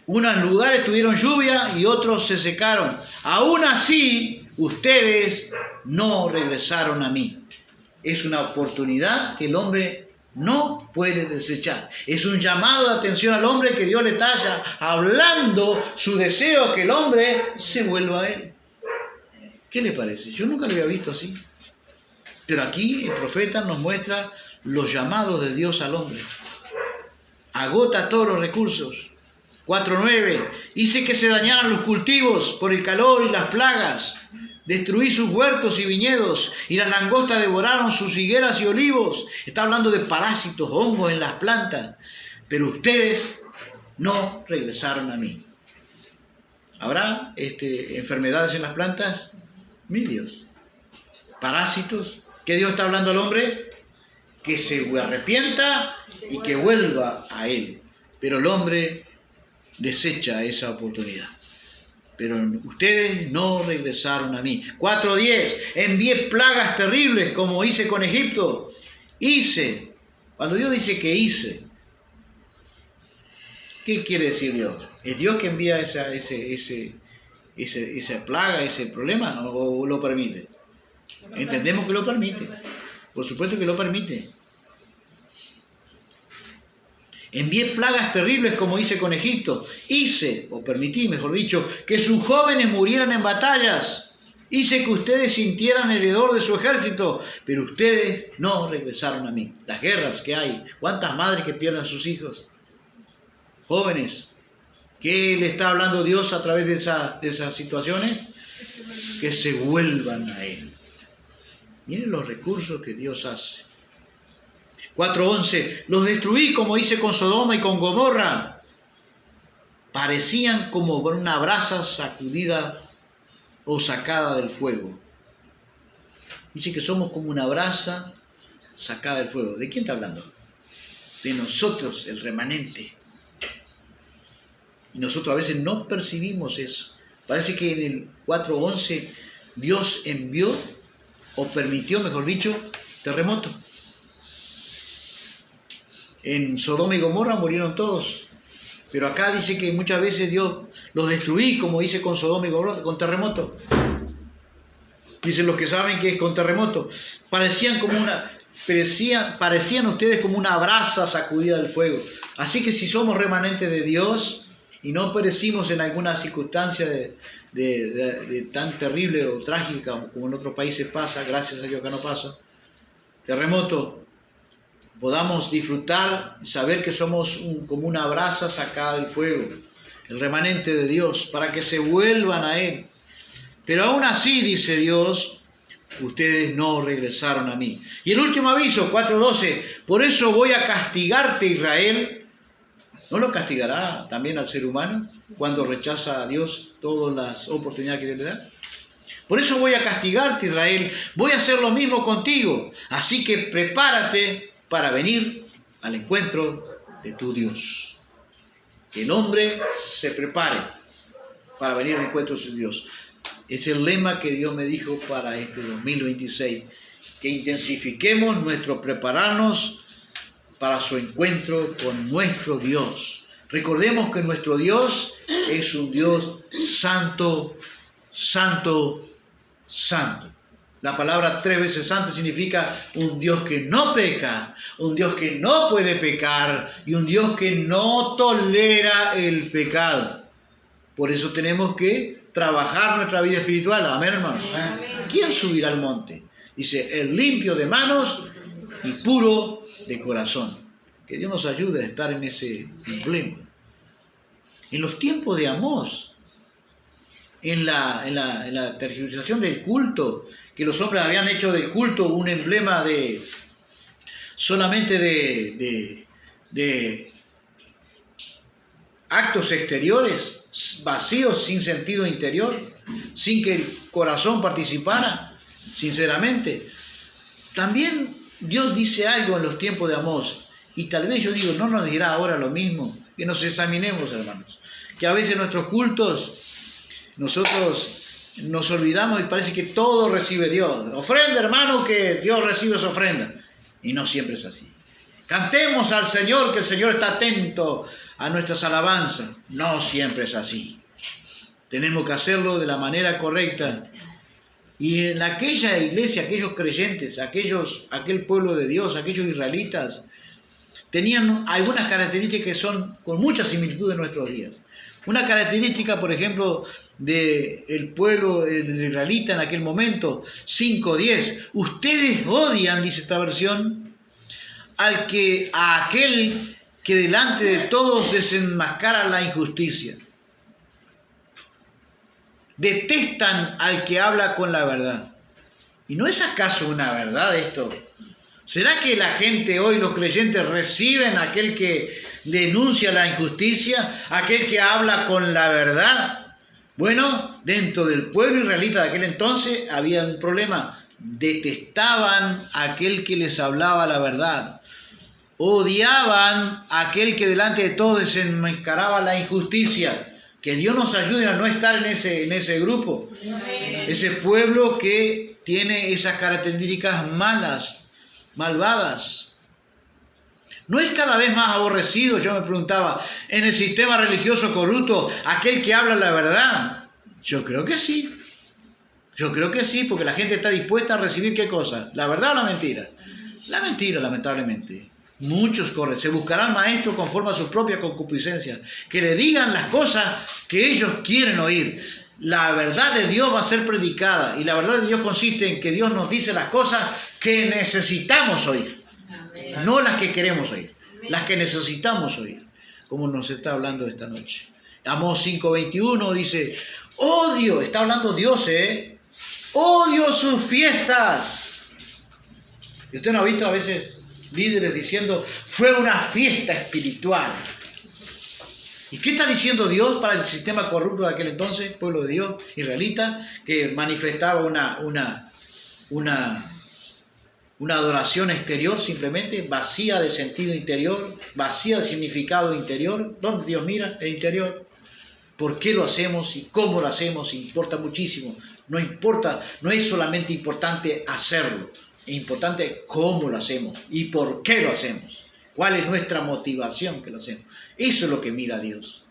Unos lugares tuvieron lluvia y otros se secaron. Aún así, ustedes no regresaron a mí. Es una oportunidad que el hombre no puede desechar. Es un llamado de atención al hombre que Dios le está hablando su deseo que el hombre se vuelva a él. ¿Qué le parece? Yo nunca lo había visto así. Pero aquí el profeta nos muestra los llamados de Dios al hombre. Agota todos los recursos. 4:9. Hice que se dañaran los cultivos por el calor y las plagas. Destruí sus huertos y viñedos, y las langostas devoraron sus higueras y olivos. Está hablando de parásitos, hongos en las plantas. Pero ustedes no regresaron a mí. ¿Habrá enfermedades en las plantas? Milios. Parásitos. ¿Qué Dios está hablando al hombre? Que se arrepienta y que vuelva a Él. Pero el hombre desecha esa oportunidad. Pero ustedes no regresaron a mí. 4:10. Envié plagas terribles como hice con Egipto. Cuando Dios dice que hice, ¿qué quiere decir Dios? ¿Es Dios que envía esa plaga, ese problema, o lo permite? Entendemos que lo permite. Por supuesto que lo permite. Envié plagas terribles como hice con Egipto. Permití, mejor dicho, que sus jóvenes murieran en batallas. Hice que ustedes sintieran el hedor de su ejército, pero ustedes no regresaron a mí. Las guerras que hay, cuántas madres que pierden a sus hijos. Jóvenes, ¿qué le está hablando Dios a través de esas situaciones? Que se vuelvan a Él. Miren los recursos que Dios hace. 4:11. Los destruí como hice con Sodoma y con Gomorra. Parecían como una brasa sacudida o sacada del fuego. Dice que somos como una brasa sacada del fuego. ¿De quién está hablando? De nosotros, el remanente. Y nosotros a veces no percibimos eso. Parece que en el 4:11 Dios envió, o permitió, mejor dicho, terremoto. En Sodoma y Gomorra murieron todos. Pero acá dice que muchas veces Dios los destruí, como dice con Sodoma y Gomorra, con terremoto. Dicen los que saben que es con terremoto. Parecían ustedes como una brasa sacudida del fuego. Así que si somos remanentes de Dios y no perecimos en alguna circunstancia de tan terrible o trágica como en otros países pasa, gracias a Dios que no pasa, terremoto, podamos disfrutar y saber que somos como una brasa sacada del fuego, el remanente de Dios, para que se vuelvan a Él. Pero aún así, dice Dios, ustedes no regresaron a mí. Y el último aviso, 4:12, por eso voy a castigarte, Israel. ¿No lo castigará también al ser humano cuando rechaza a Dios todas las oportunidades que Dios le da? Por eso voy a castigarte, Israel. Voy a hacer lo mismo contigo. Así que prepárate para venir al encuentro de tu Dios. Que el hombre se prepare para venir al encuentro de su Dios. Es el lema que Dios me dijo para este 2026. Que intensifiquemos nuestro prepararnos para su encuentro con nuestro Dios. Recordemos que nuestro Dios es un Dios santo, santo, santo. La palabra 3 veces santo significa un Dios que no peca, un Dios que no puede pecar y un Dios que no tolera el pecado. Por eso tenemos que trabajar nuestra vida espiritual. Amén, hermanos. ¿Quién subirá al monte? Dice, el limpio de manos y puro de corazón. Que Dios nos ayude a estar en ese emblema. En los tiempos de Amós, en la tergiversación del culto, que los hombres habían hecho del culto un emblema solamente de actos exteriores, vacíos, sin sentido interior, sin que el corazón participara, sinceramente. También Dios dice algo en los tiempos de Amós, y tal vez yo digo, no nos dirá ahora lo mismo, que nos examinemos, hermanos, que a veces nuestros cultos, nosotros nos olvidamos y parece que todo recibe Dios. Ofrenda, hermano, que Dios recibe su ofrenda. Y no siempre es así. Cantemos al Señor, que el Señor está atento a nuestras alabanzas. No siempre es así. Tenemos que hacerlo de la manera correcta. Y en aquella iglesia, aquellos creyentes, aquel pueblo de Dios, aquellos israelitas, tenían algunas características que son con mucha similitud de nuestros días. Una característica, por ejemplo, del pueblo israelita en aquel momento, 5:10. Ustedes odian, dice esta versión, a aquel que delante de todos desenmascara la injusticia. Detestan al que habla con la verdad. ¿Y no es acaso una verdad esto? ¿Será que la gente hoy, los creyentes, reciben a aquel que denuncia la injusticia, aquel que habla con la verdad? Bueno, dentro del pueblo israelita de aquel entonces había un problema. Detestaban a aquel que les hablaba la verdad. Odiaban a aquel que delante de todos desenmascaraba la injusticia. Que Dios nos ayude a no estar en ese grupo. Ese pueblo que tiene esas características malvadas. ¿No es cada vez más aborrecido, yo me preguntaba, en el sistema religioso corrupto aquel que habla la verdad? Yo creo que sí. Yo creo que sí, porque la gente está dispuesta a recibir ¿qué cosa? ¿La verdad o la mentira? La mentira, lamentablemente. Muchos corren, se buscarán maestros conforme a su propia concupiscencia, que le digan las cosas que ellos quieren oír. La verdad de Dios va a ser predicada, y la verdad de Dios consiste en que Dios nos dice las cosas que necesitamos oír. Amén. No las que queremos oír, amén, las que necesitamos oír, como nos está hablando esta noche. Amós 5:21 dice, odio, está hablando Dios, odio sus fiestas. Y usted no ha visto a veces líderes diciendo, fue una fiesta espiritual. ¿Y qué está diciendo Dios para el sistema corrupto de aquel entonces, pueblo de Dios, israelita, que manifestaba una adoración exterior simplemente, vacía de sentido interior, vacía de significado interior? ¿Dónde Dios mira? El interior. ¿Por qué lo hacemos y cómo lo hacemos? Importa muchísimo. No importa, no es solamente importante hacerlo, es importante cómo lo hacemos y por qué lo hacemos. ¿Cuál es nuestra motivación que lo hacemos? Eso es lo que mira Dios.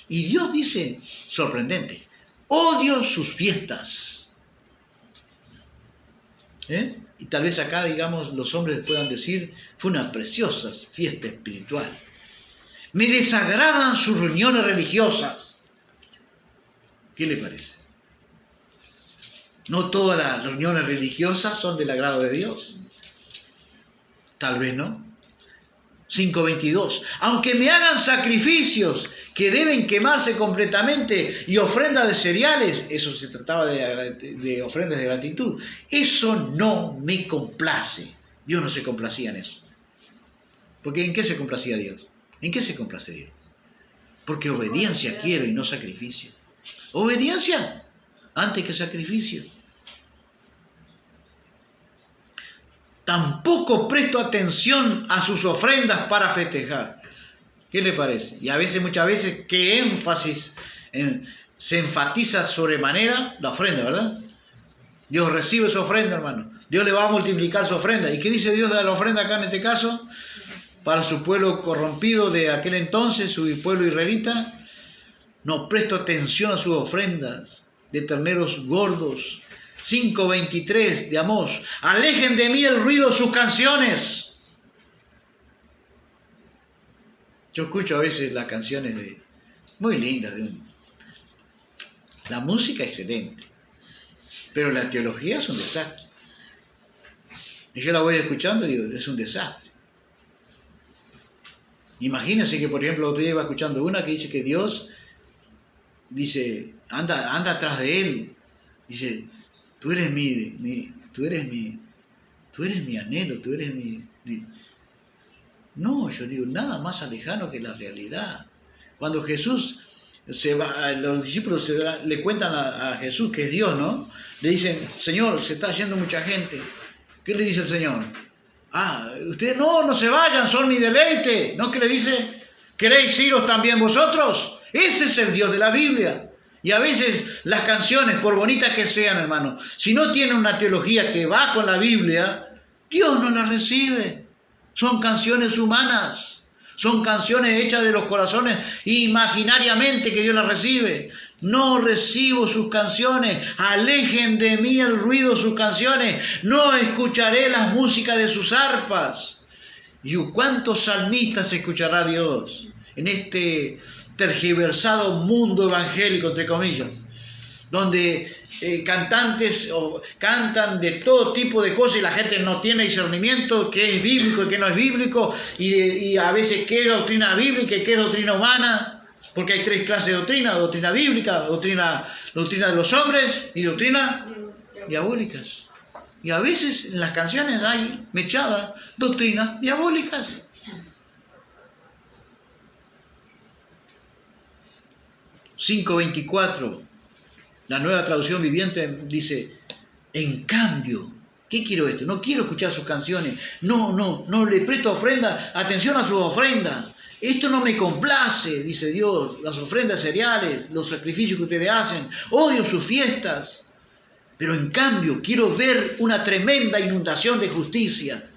Y Dios dice, sorprendente, odio sus fiestas. Y tal vez acá, digamos, los hombres puedan decir, fue una preciosa fiesta espiritual. Me desagradan sus reuniones religiosas. ¿Qué le parece? No todas las reuniones religiosas son del agrado de Dios. Tal vez no. 5:22. Aunque me hagan sacrificios que deben quemarse completamente y ofrendas de cereales, eso se trataba de ofrendas de gratitud, eso no me complace. Dios no se complacía en eso. Porque ¿en qué se complacía Dios? ¿En qué se complace Dios? Porque obediencia quiero y no sacrificio. Obediencia antes que sacrificio. Tampoco presto atención a sus ofrendas para festejar. ¿Qué le parece? Y a veces, muchas veces, ¿qué énfasis se enfatiza sobremanera? La ofrenda, ¿verdad? Dios recibe su ofrenda, hermano. Dios le va a multiplicar su ofrenda. ¿Y qué dice Dios de la ofrenda acá en este caso? Para su pueblo corrompido de aquel entonces, su pueblo israelita, no presto atención a sus ofrendas de terneros gordos, 5:23 de Amós. Alejen de mí el ruido de sus canciones. Yo escucho a veces las canciones muy lindas. La música excelente. Pero la teología es un desastre. Y yo la voy escuchando y digo, es un desastre. Imagínense que, por ejemplo, otro día iba escuchando una que dice que Dios dice, anda atrás de él. Dice, tú eres mi anhelo, tú eres mi... No, yo digo, nada más lejano que la realidad. Cuando Jesús se va, los discípulos le cuentan a Jesús, que es Dios, ¿no? Le dicen, Señor, se está yendo mucha gente. ¿Qué le dice el Señor? Ustedes no se vayan, son mi deleite. ¿No que le dice? ¿Queréis iros también vosotros? Ese es el Dios de la Biblia. Y a veces las canciones, por bonitas que sean, hermano, si no tienen una teología que va con la Biblia, Dios no las recibe. Son canciones humanas. Son canciones hechas de los corazones imaginariamente que Dios las recibe. No recibo sus canciones. Alejen de mí el ruido de sus canciones. No escucharé las músicas de sus arpas. ¿Y cuántos salmistas escuchará Dios en este tergiversado mundo evangélico, entre comillas? Donde cantantes cantan de todo tipo de cosas y la gente no tiene discernimiento, qué es bíblico y qué no es bíblico, y a veces qué es doctrina bíblica y qué es doctrina humana, porque hay tres clases de doctrina: doctrina bíblica, doctrina de los hombres y doctrina diabólicas. Y a veces en las canciones hay mechadas doctrinas diabólicas. .5:24, la Nueva Traducción Viviente dice, en cambio, ¿qué quiero esto? No quiero escuchar sus canciones, no le presto atención a sus ofrendas. Esto no me complace, dice Dios, las ofrendas cereales, los sacrificios que ustedes hacen, odio sus fiestas. Pero en cambio quiero ver una tremenda inundación de justicia.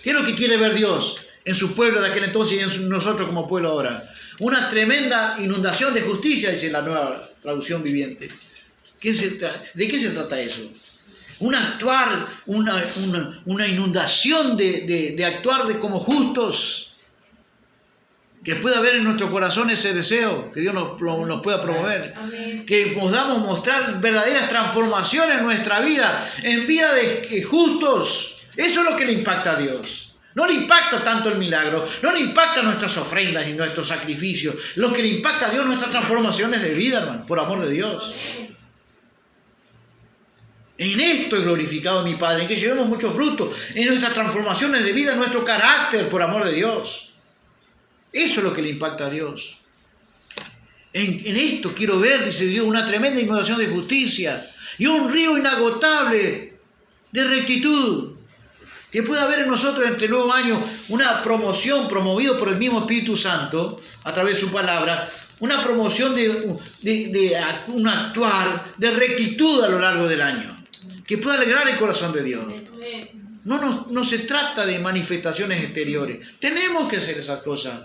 ¿Qué es lo que quiere ver Dios en su pueblo de aquel entonces y en nosotros como pueblo ahora? Una tremenda inundación de justicia, dice la Nueva Traducción Viviente. ¿De qué se trata eso? Una inundación de actuar como justos. Que pueda haber en nuestro corazón ese deseo, que Dios nos pueda promover. Amén. Que podamos mostrar verdaderas transformaciones en nuestra vida, en vida de justos. Eso es lo que le impacta a Dios. No le impacta tanto el milagro, no le impacta nuestras ofrendas y nuestros sacrificios. Lo que le impacta a Dios, nuestras transformaciones de vida, hermano, por amor de Dios. En esto es glorificado mi Padre, en que llevemos mucho fruto, en nuestras transformaciones de vida, en nuestro carácter, por amor de Dios. Eso es lo que le impacta a Dios. En esto quiero ver, dice Dios, una tremenda inundación de justicia y un río inagotable de rectitud. Que pueda haber en nosotros entre el nuevo año una promoción promovida por el mismo Espíritu Santo a través de su palabra, una promoción de un actuar de rectitud a lo largo del año. Que pueda alegrar el corazón de Dios. No se trata de manifestaciones exteriores. Tenemos que hacer esas cosas.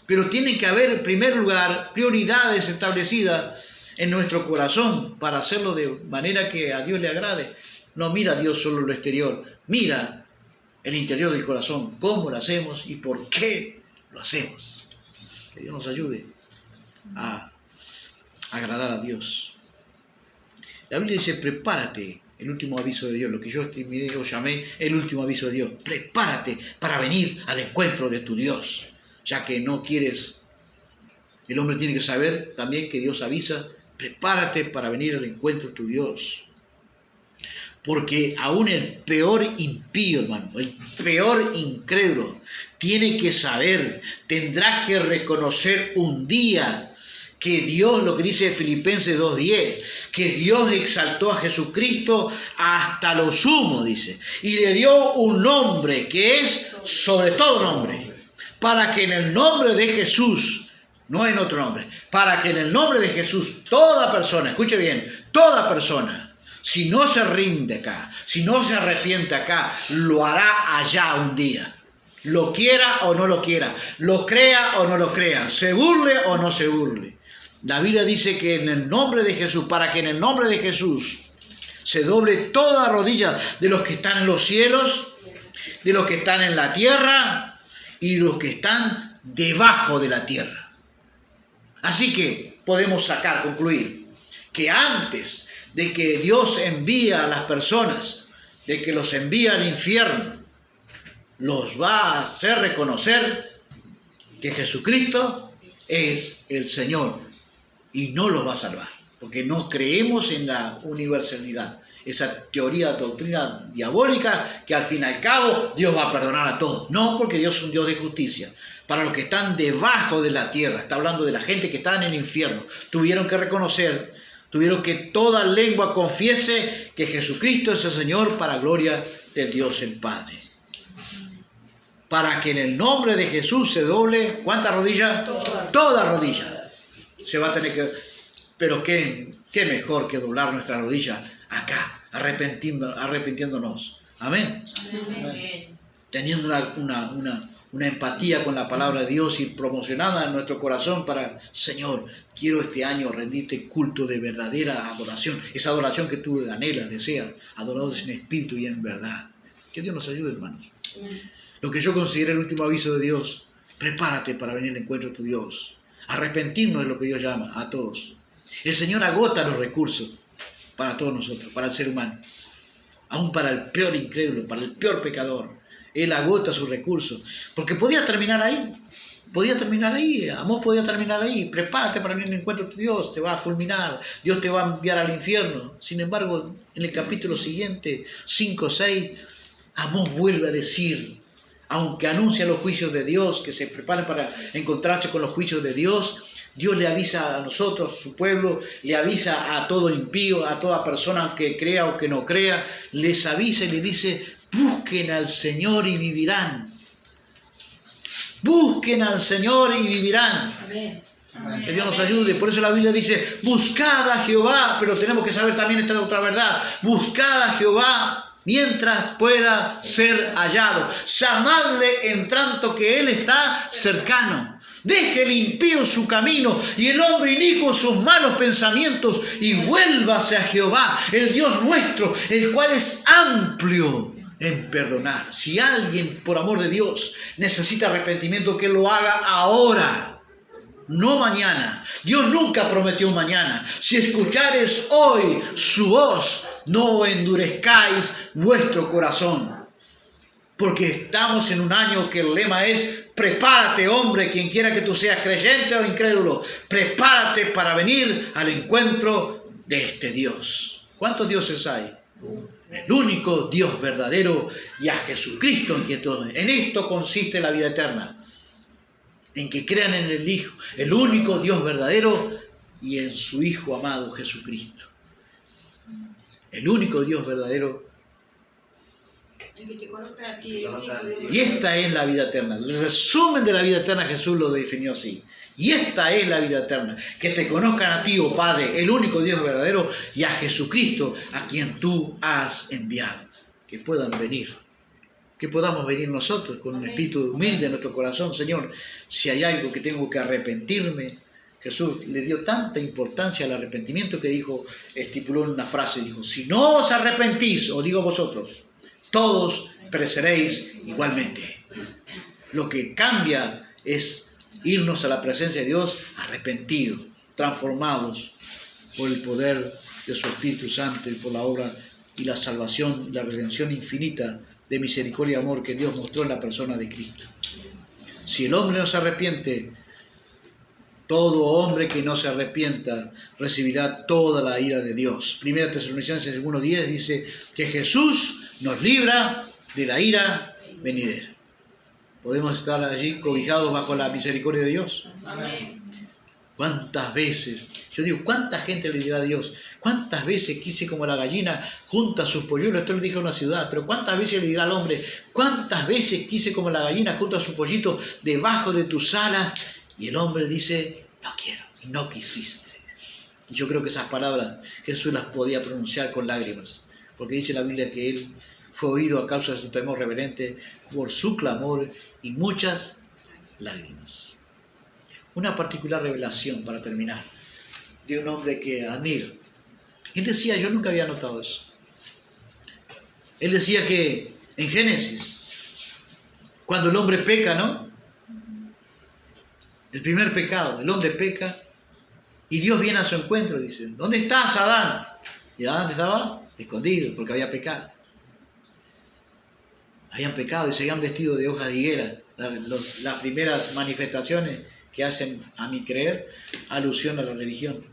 Pero tiene que haber, en primer lugar, prioridades establecidas en nuestro corazón para hacerlo de manera que a Dios le agrade. No mira a Dios solo lo exterior. Mira el interior del corazón. Cómo lo hacemos y por qué lo hacemos. Que Dios nos ayude a agradar a Dios. La Biblia dice, prepárate. El último aviso de Dios, lo que yo llamé el último aviso de Dios. Prepárate para venir al encuentro de tu Dios. Ya que no quieres, el hombre tiene que saber también que Dios avisa, prepárate para venir al encuentro de tu Dios. Porque aún el peor impío, hermano, el peor incrédulo, tiene que saber, tendrá que reconocer un día que Dios, lo que dice Filipenses 2:10, que Dios exaltó a Jesucristo hasta lo sumo, dice, y le dio un nombre que es sobre todo nombre, para que en el nombre de Jesús, no en otro nombre, para que en el nombre de Jesús toda persona, escuche bien, toda persona, si no se rinde acá, si no se arrepiente acá, lo hará allá un día. Lo quiera o no lo quiera, lo crea o no lo crea, se burle o no se burle. La Biblia dice que en el nombre de Jesús, para que en el nombre de Jesús Se doble toda rodilla de los que están en los cielos, de los que están en la tierra y los que están debajo de la tierra. Así que podemos concluir que antes de que Dios envía a las personas, de que los envía al infierno, los va a hacer reconocer que Jesucristo es el Señor y no los va a salvar, porque no creemos en la universalidad, esa teoría, doctrina diabólica que al fin y al cabo Dios va a perdonar a todos. No, porque Dios es un Dios de justicia. Para los que están debajo de la tierra, está hablando de la gente que está en el infierno, tuvieron que reconocer, tuvieron que toda lengua confiese que Jesucristo es el Señor para gloria del Dios el Padre. Para que en el nombre de Jesús se doble, ¿cuántas rodillas? Toda rodilla. Se va a tener que... Pero qué mejor que doblar nuestra rodilla acá, arrepintiéndonos. Amén. Amén. Teniendo una empatía con la palabra de Dios y promocionada en nuestro corazón para, Señor, quiero este año rendirte culto de verdadera adoración, esa adoración que tú anhelas, deseas, adorados en espíritu y en verdad. Que Dios nos ayude, hermanos. Lo que yo considero el último aviso de Dios, prepárate para venir al encuentro de tu Dios. Arrepentirnos es lo que Dios llama a todos. El Señor agota los recursos para todos nosotros, para el ser humano. Aún para el peor incrédulo, para el peor pecador. Él agota sus recursos. Porque podía terminar ahí. Amor podía terminar ahí. Prepárate para venir al encuentro de tu Dios. Te va a fulminar. Dios te va a enviar al infierno. Sin embargo, en el capítulo siguiente, 5 o 6, Amós vuelve a decir, aunque anuncia los juicios de Dios, que se preparen para encontrarse con los juicios de Dios, Dios le avisa a nosotros, su pueblo, le avisa a todo impío, a toda persona que crea o que no crea, les avisa y le dice, busquen al Señor y vivirán. Busquen al Señor y vivirán. Amén. Que Dios nos ayude. Por eso la Biblia dice, buscad a Jehová, pero tenemos que saber también esta otra verdad. Buscad a Jehová mientras pueda ser hallado. Llamadle en tanto que Él está cercano. Deje el impío su camino y el hombre inicuo sus malos pensamientos y vuélvase a Jehová, el Dios nuestro, el cual es amplio en perdonar. Si alguien, por amor de Dios, necesita arrepentimiento, que lo haga ahora, no mañana. Dios nunca prometió mañana. Si escuchares hoy su voz, no endurezcáis vuestro corazón. Porque estamos en un año que el lema es, prepárate, hombre, quien quiera que tú seas, creyente o incrédulo, prepárate para venir al encuentro de este Dios. ¿Cuántos dioses hay? El único Dios verdadero y a Jesucristo en quien todo. En esto consiste la vida eterna. En que crean en el Hijo, el único Dios verdadero, y en su Hijo amado Jesucristo. El único Dios verdadero. Y esta es la vida eterna. El resumen de la vida eterna Jesús lo definió así. Y esta es la vida eterna. Que te conozcan a ti, oh Padre, el único Dios verdadero, y a Jesucristo, a quien tú has enviado. Que puedan venir. Que podamos venir nosotros con un espíritu humilde en nuestro corazón. Señor, si hay algo que tengo que arrepentirme, Jesús le dio tanta importancia al arrepentimiento que dijo, estipuló en una frase, dijo, si no os arrepentís, os digo vosotros, todos pereceréis igualmente. Lo que cambia es irnos a la presencia de Dios arrepentidos, transformados por el poder de su Espíritu Santo y por la obra y la salvación, la redención infinita de misericordia y amor que Dios mostró en la persona de Cristo. Si el hombre no se arrepiente, todo hombre que no se arrepienta recibirá toda la ira de Dios. Primera Tesalonicenses 1:10 dice que Jesús nos libra de la ira venidera. Podemos estar allí cobijados bajo la misericordia de Dios. Amén. ¿Cuántas veces? Yo digo, ¿cuánta gente le dirá a Dios? ¿Cuántas veces quise como la gallina junta sus polluelos? Esto lo dijo en una ciudad, pero ¿cuántas veces le dirá al hombre? ¿Cuántas veces quise como la gallina junta sus pollitos debajo de tus alas? Y el hombre dice, no quiero, y no quisiste. Y yo creo que esas palabras Jesús las podía pronunciar con lágrimas, porque dice la Biblia que él fue oído a causa de su temor reverente por su clamor y muchas lágrimas. Una particular revelación, para terminar, de un hombre que admiro. Él decía, yo nunca había notado eso. Él decía que en Génesis, cuando el hombre peca, ¿no? El primer pecado, el hombre peca y Dios viene a su encuentro, dice, ¿dónde estás, Adán? Y Adán estaba escondido porque había pecado. Habían pecado y se habían vestido de hojas de higuera. Las primeras manifestaciones que hacen, a mi creer, alusión a la religión.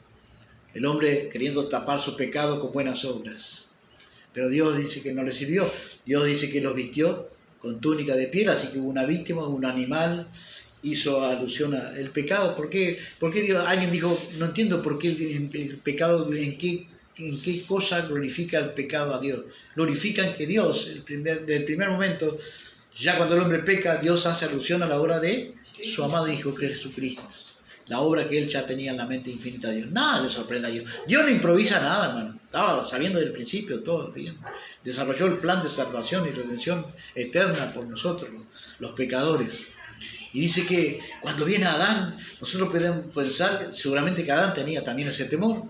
El hombre queriendo tapar su pecado con buenas obras. Pero Dios dice que no le sirvió. Dios dice que los vistió con túnica de piel, así que hubo una víctima, un animal, hizo alusión al pecado. ¿Por qué Dios? Alguien dijo, no entiendo por qué el pecado, en qué cosa glorifica el pecado a Dios. Glorifican que Dios, desde el primer momento, ya cuando el hombre peca, Dios hace alusión a la obra de su amado Hijo Jesucristo. La obra que Él ya tenía en la mente infinita de Dios. Nada le sorprende a Dios. Dios no improvisa nada, hermano. Estaba sabiendo desde el principio todo bien. Desarrolló el plan de salvación y redención eterna por nosotros, los pecadores. Y dice que cuando viene Adán, nosotros podemos pensar, seguramente que Adán tenía también ese temor.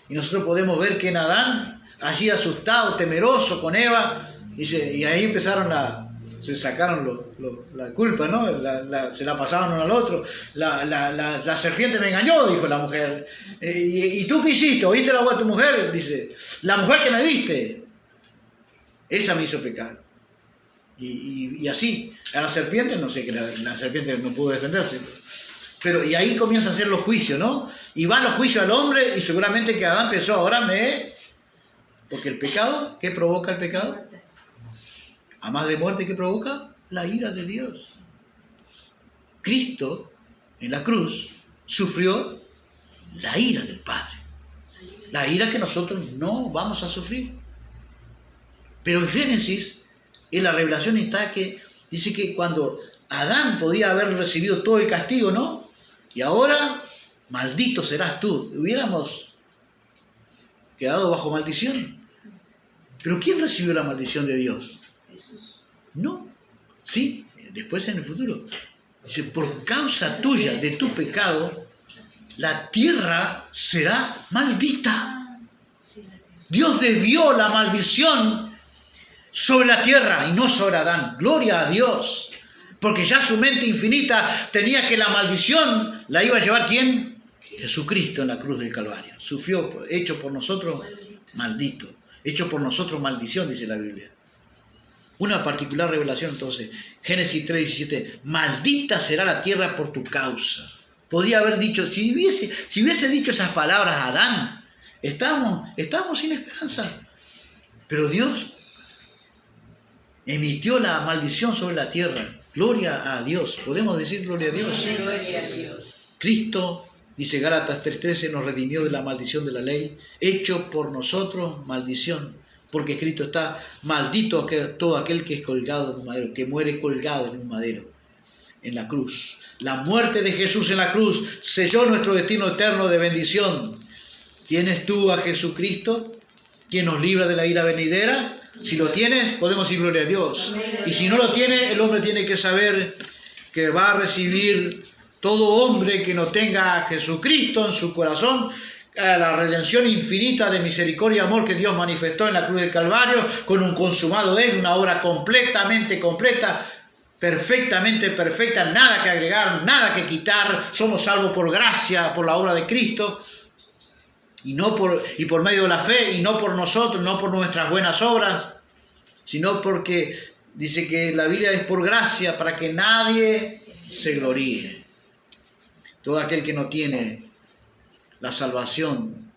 Y nosotros podemos ver que en Adán, allí asustado, temeroso con Eva, dice, y ahí se sacaron la culpa, ¿no? Se la pasaban uno al otro. La serpiente me engañó, dijo la mujer. ¿Y tú qué hiciste? ¿Oíste la voz de tu mujer? Dice, la mujer que me diste, esa me hizo pecar. Y así, a la serpiente, no sé, que la serpiente no pudo defenderse. Pero, y ahí comienzan a hacer los juicios, ¿no? Y van los juicios al hombre, y seguramente que Adán pensó, porque el pecado, ¿qué provoca el pecado? A más de muerte, ¿qué provoca? La ira de Dios. Cristo, en la cruz, sufrió la ira del Padre. La ira que nosotros no vamos a sufrir. Pero en Génesis, en la revelación está que dice que cuando Adán podía haber recibido todo el castigo, ¿no? Y ahora, maldito serás tú. Hubiéramos quedado bajo maldición. Pero ¿quién recibió la maldición de Dios? Jesús. No. Sí, después en el futuro. Dice, por causa tuya, de tu pecado, la tierra será maldita. Dios desvió la maldición sobre la tierra y no sobre Adán. Gloria a Dios. Porque ya su mente infinita tenía que la maldición la iba a llevar ¿quién? Jesucristo en la cruz del Calvario. Sufrió, hecho por nosotros maldito. Hecho por nosotros maldición, dice la Biblia. Una particular revelación entonces. Génesis 3:17. Maldita será la tierra por tu causa. Podía haber dicho, si hubiese dicho esas palabras a Adán, estábamos sin esperanza. Pero Dios emitió la maldición sobre la tierra. Gloria a Dios. ¿Podemos decir gloria a Dios? Gloria a Dios. Cristo, dice Gálatas 3:13, nos redimió de la maldición de la ley, hecho por nosotros maldición, porque escrito está, maldito todo aquel que es colgado en un madero, que muere colgado en un madero, en la cruz. La muerte de Jesús en la cruz selló nuestro destino eterno de bendición. ¿Tienes tú a Jesucristo, quien nos libra de la ira venidera? Si lo tienes, podemos decir gloria a Dios. Y si no lo tiene, el hombre tiene que saber que va a recibir todo hombre que no tenga a Jesucristo en su corazón, a la redención infinita de misericordia y amor que Dios manifestó en la cruz del Calvario, con un consumado es, una obra completamente completa, perfectamente perfecta, nada que agregar, nada que quitar. Somos salvos por gracia, por la obra de Cristo. Y por medio de la fe, y no por nosotros, no por nuestras buenas obras, sino porque dice que la Biblia es por gracia, para que nadie se gloríe. Todo aquel que no tiene la salvación,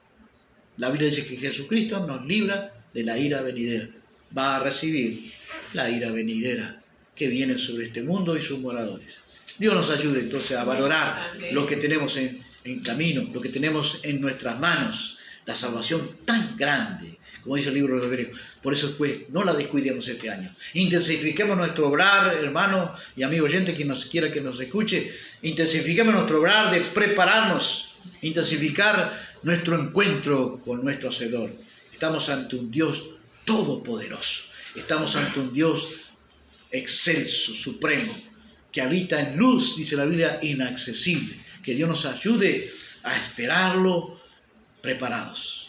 la Biblia dice que Jesucristo nos libra de la ira venidera. Va a recibir la ira venidera que viene sobre este mundo y sus moradores. Dios nos ayude entonces a valorar lo que tenemos en camino, lo que tenemos en nuestras manos, la salvación tan grande, como dice el libro de los Hebreos. Por eso, pues, no la descuidemos este año. Intensifiquemos nuestro obrar, hermano y amigo oyente, quien nos quiera que nos escuche. Intensifiquemos nuestro obrar de prepararnos, intensificar nuestro encuentro con nuestro Hacedor. Estamos ante un Dios todopoderoso. Estamos ante un Dios excelso, supremo, que habita en luz, dice la Biblia, inaccesible. Que Dios nos ayude a esperarlo preparados,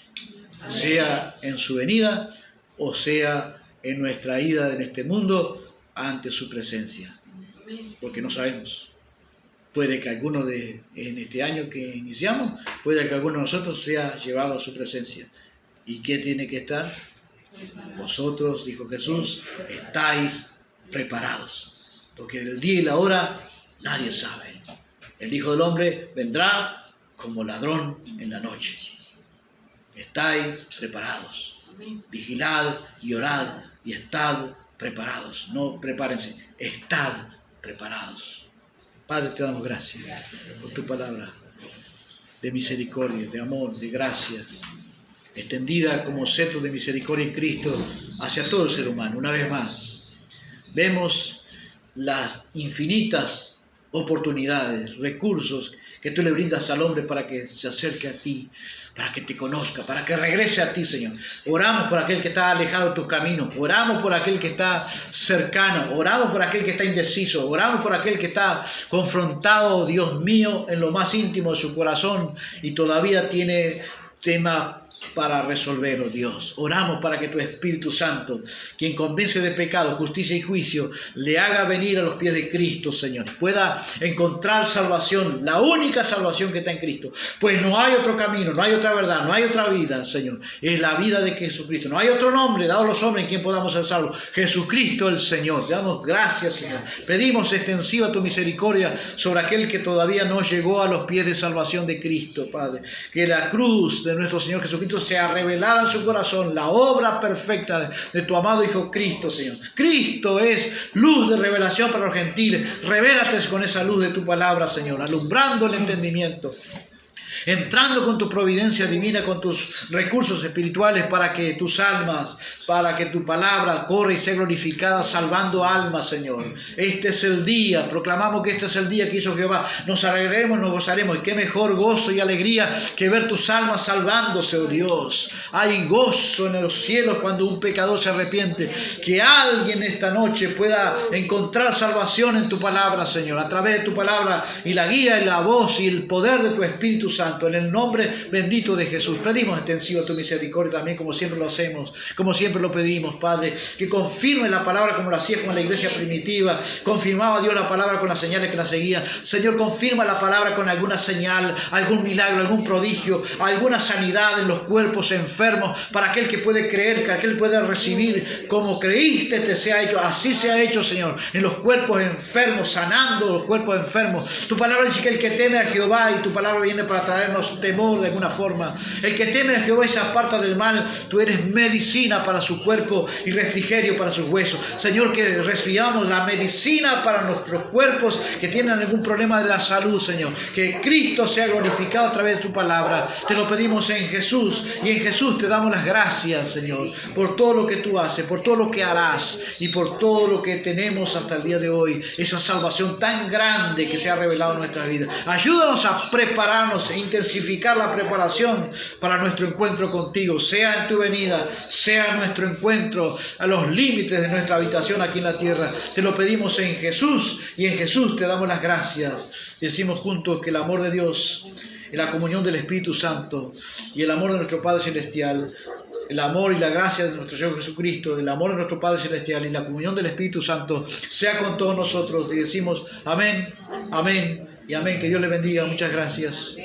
sea en su venida o sea en nuestra ida en este mundo ante su presencia. Porque no sabemos. Puede que alguno en este año que iniciamos, puede que alguno de nosotros sea llevado a su presencia. ¿Y qué tiene que estar? Vosotros, dijo Jesús, estáis preparados. Porque el día y la hora nadie sabe. El Hijo del Hombre vendrá como ladrón en la noche. Estáis preparados. Vigilad y orad y estad preparados. No prepárense, estad preparados. Padre, te damos gracias por tu palabra de misericordia, de amor, de gracia, extendida como cetro de misericordia en Cristo hacia todo el ser humano. Una vez más, vemos las infinitas oportunidades, recursos que tú le brindas al hombre para que se acerque a ti, para que te conozca, para que regrese a ti, Señor. Oramos por aquel que está alejado de tus caminos, oramos por aquel que está cercano, oramos por aquel que está indeciso, oramos por aquel que está confrontado, Dios mío, en lo más íntimo de su corazón y todavía tiene tema para resolver, oh Dios. Oramos para que tu Espíritu Santo, quien convence de pecado, justicia y juicio, le haga venir a los pies de Cristo, Señor. Pueda encontrar salvación, la única salvación que está en Cristo. Pues no hay otro camino, no hay otra verdad, no hay otra vida, Señor. Es la vida de Jesucristo. No hay otro nombre dado a los hombres en quien podamos ser salvos. Jesucristo el Señor. Te damos gracias, Señor. Pedimos extensiva tu misericordia sobre aquel que todavía no llegó a los pies de salvación de Cristo, Padre. Que la cruz de nuestro Señor Jesucristo sea revelada en su corazón, la obra perfecta de tu amado Hijo Cristo, Señor. Cristo es luz de revelación para los gentiles. Revélate con esa luz de tu palabra, Señor, alumbrando el entendimiento, entrando con tu providencia divina, con tus recursos espirituales para que tus almas, para que tu palabra corra y sea glorificada, salvando almas, Señor. Este es el día, proclamamos que este es el día que hizo Jehová. Nos alegraremos, nos gozaremos, y qué mejor gozo y alegría que ver tus almas salvándose, oh Dios. Hay gozo en los cielos cuando un pecador se arrepiente. Que alguien esta noche pueda encontrar salvación en tu palabra, Señor, a través de tu palabra y la guía y la voz y el poder de tu Espíritu Santo. En el nombre bendito de Jesús, pedimos extensiva tu misericordia también, como siempre lo hacemos, como siempre lo pedimos, Padre, que confirme la palabra como lo hacía con la iglesia primitiva. Confirmaba Dios la palabra con las señales que la seguían. Señor, confirma la palabra con alguna señal, algún milagro, algún prodigio, alguna sanidad en los cuerpos enfermos, para aquel que puede creer, que aquel puede recibir como creíste te sea hecho. Así se ha hecho, Señor, en los cuerpos enfermos, sanando los cuerpos enfermos. Tu palabra dice que el que teme a Jehová, y tu palabra viene para traernos temor de alguna forma. El que teme a Jehová y se aparta del mal, tú eres medicina para su cuerpo y refrigerio para sus huesos. Señor, que recibamos la medicina para nuestros cuerpos que tienen algún problema de la salud, Señor. Que Cristo sea glorificado a través de tu palabra. Te lo pedimos en Jesús, y en Jesús te damos las gracias, Señor, por todo lo que tú haces, por todo lo que harás y por todo lo que tenemos hasta el día de hoy. Esa salvación tan grande que se ha revelado en nuestra vida. Ayúdanos a prepararnos e intensificar la preparación para nuestro encuentro contigo, sea en tu venida, sea en nuestro encuentro a los límites de nuestra habitación aquí en la tierra. Te lo pedimos en Jesús, y en Jesús te damos las gracias. Decimos juntos que el amor de Dios y la comunión del Espíritu Santo y el amor de nuestro Padre Celestial, el amor y la gracia de nuestro Señor Jesucristo, el amor de nuestro Padre Celestial y la comunión del Espíritu Santo sea con todos nosotros. Y decimos amén, amén y amén. Que Dios le bendiga. Muchas gracias.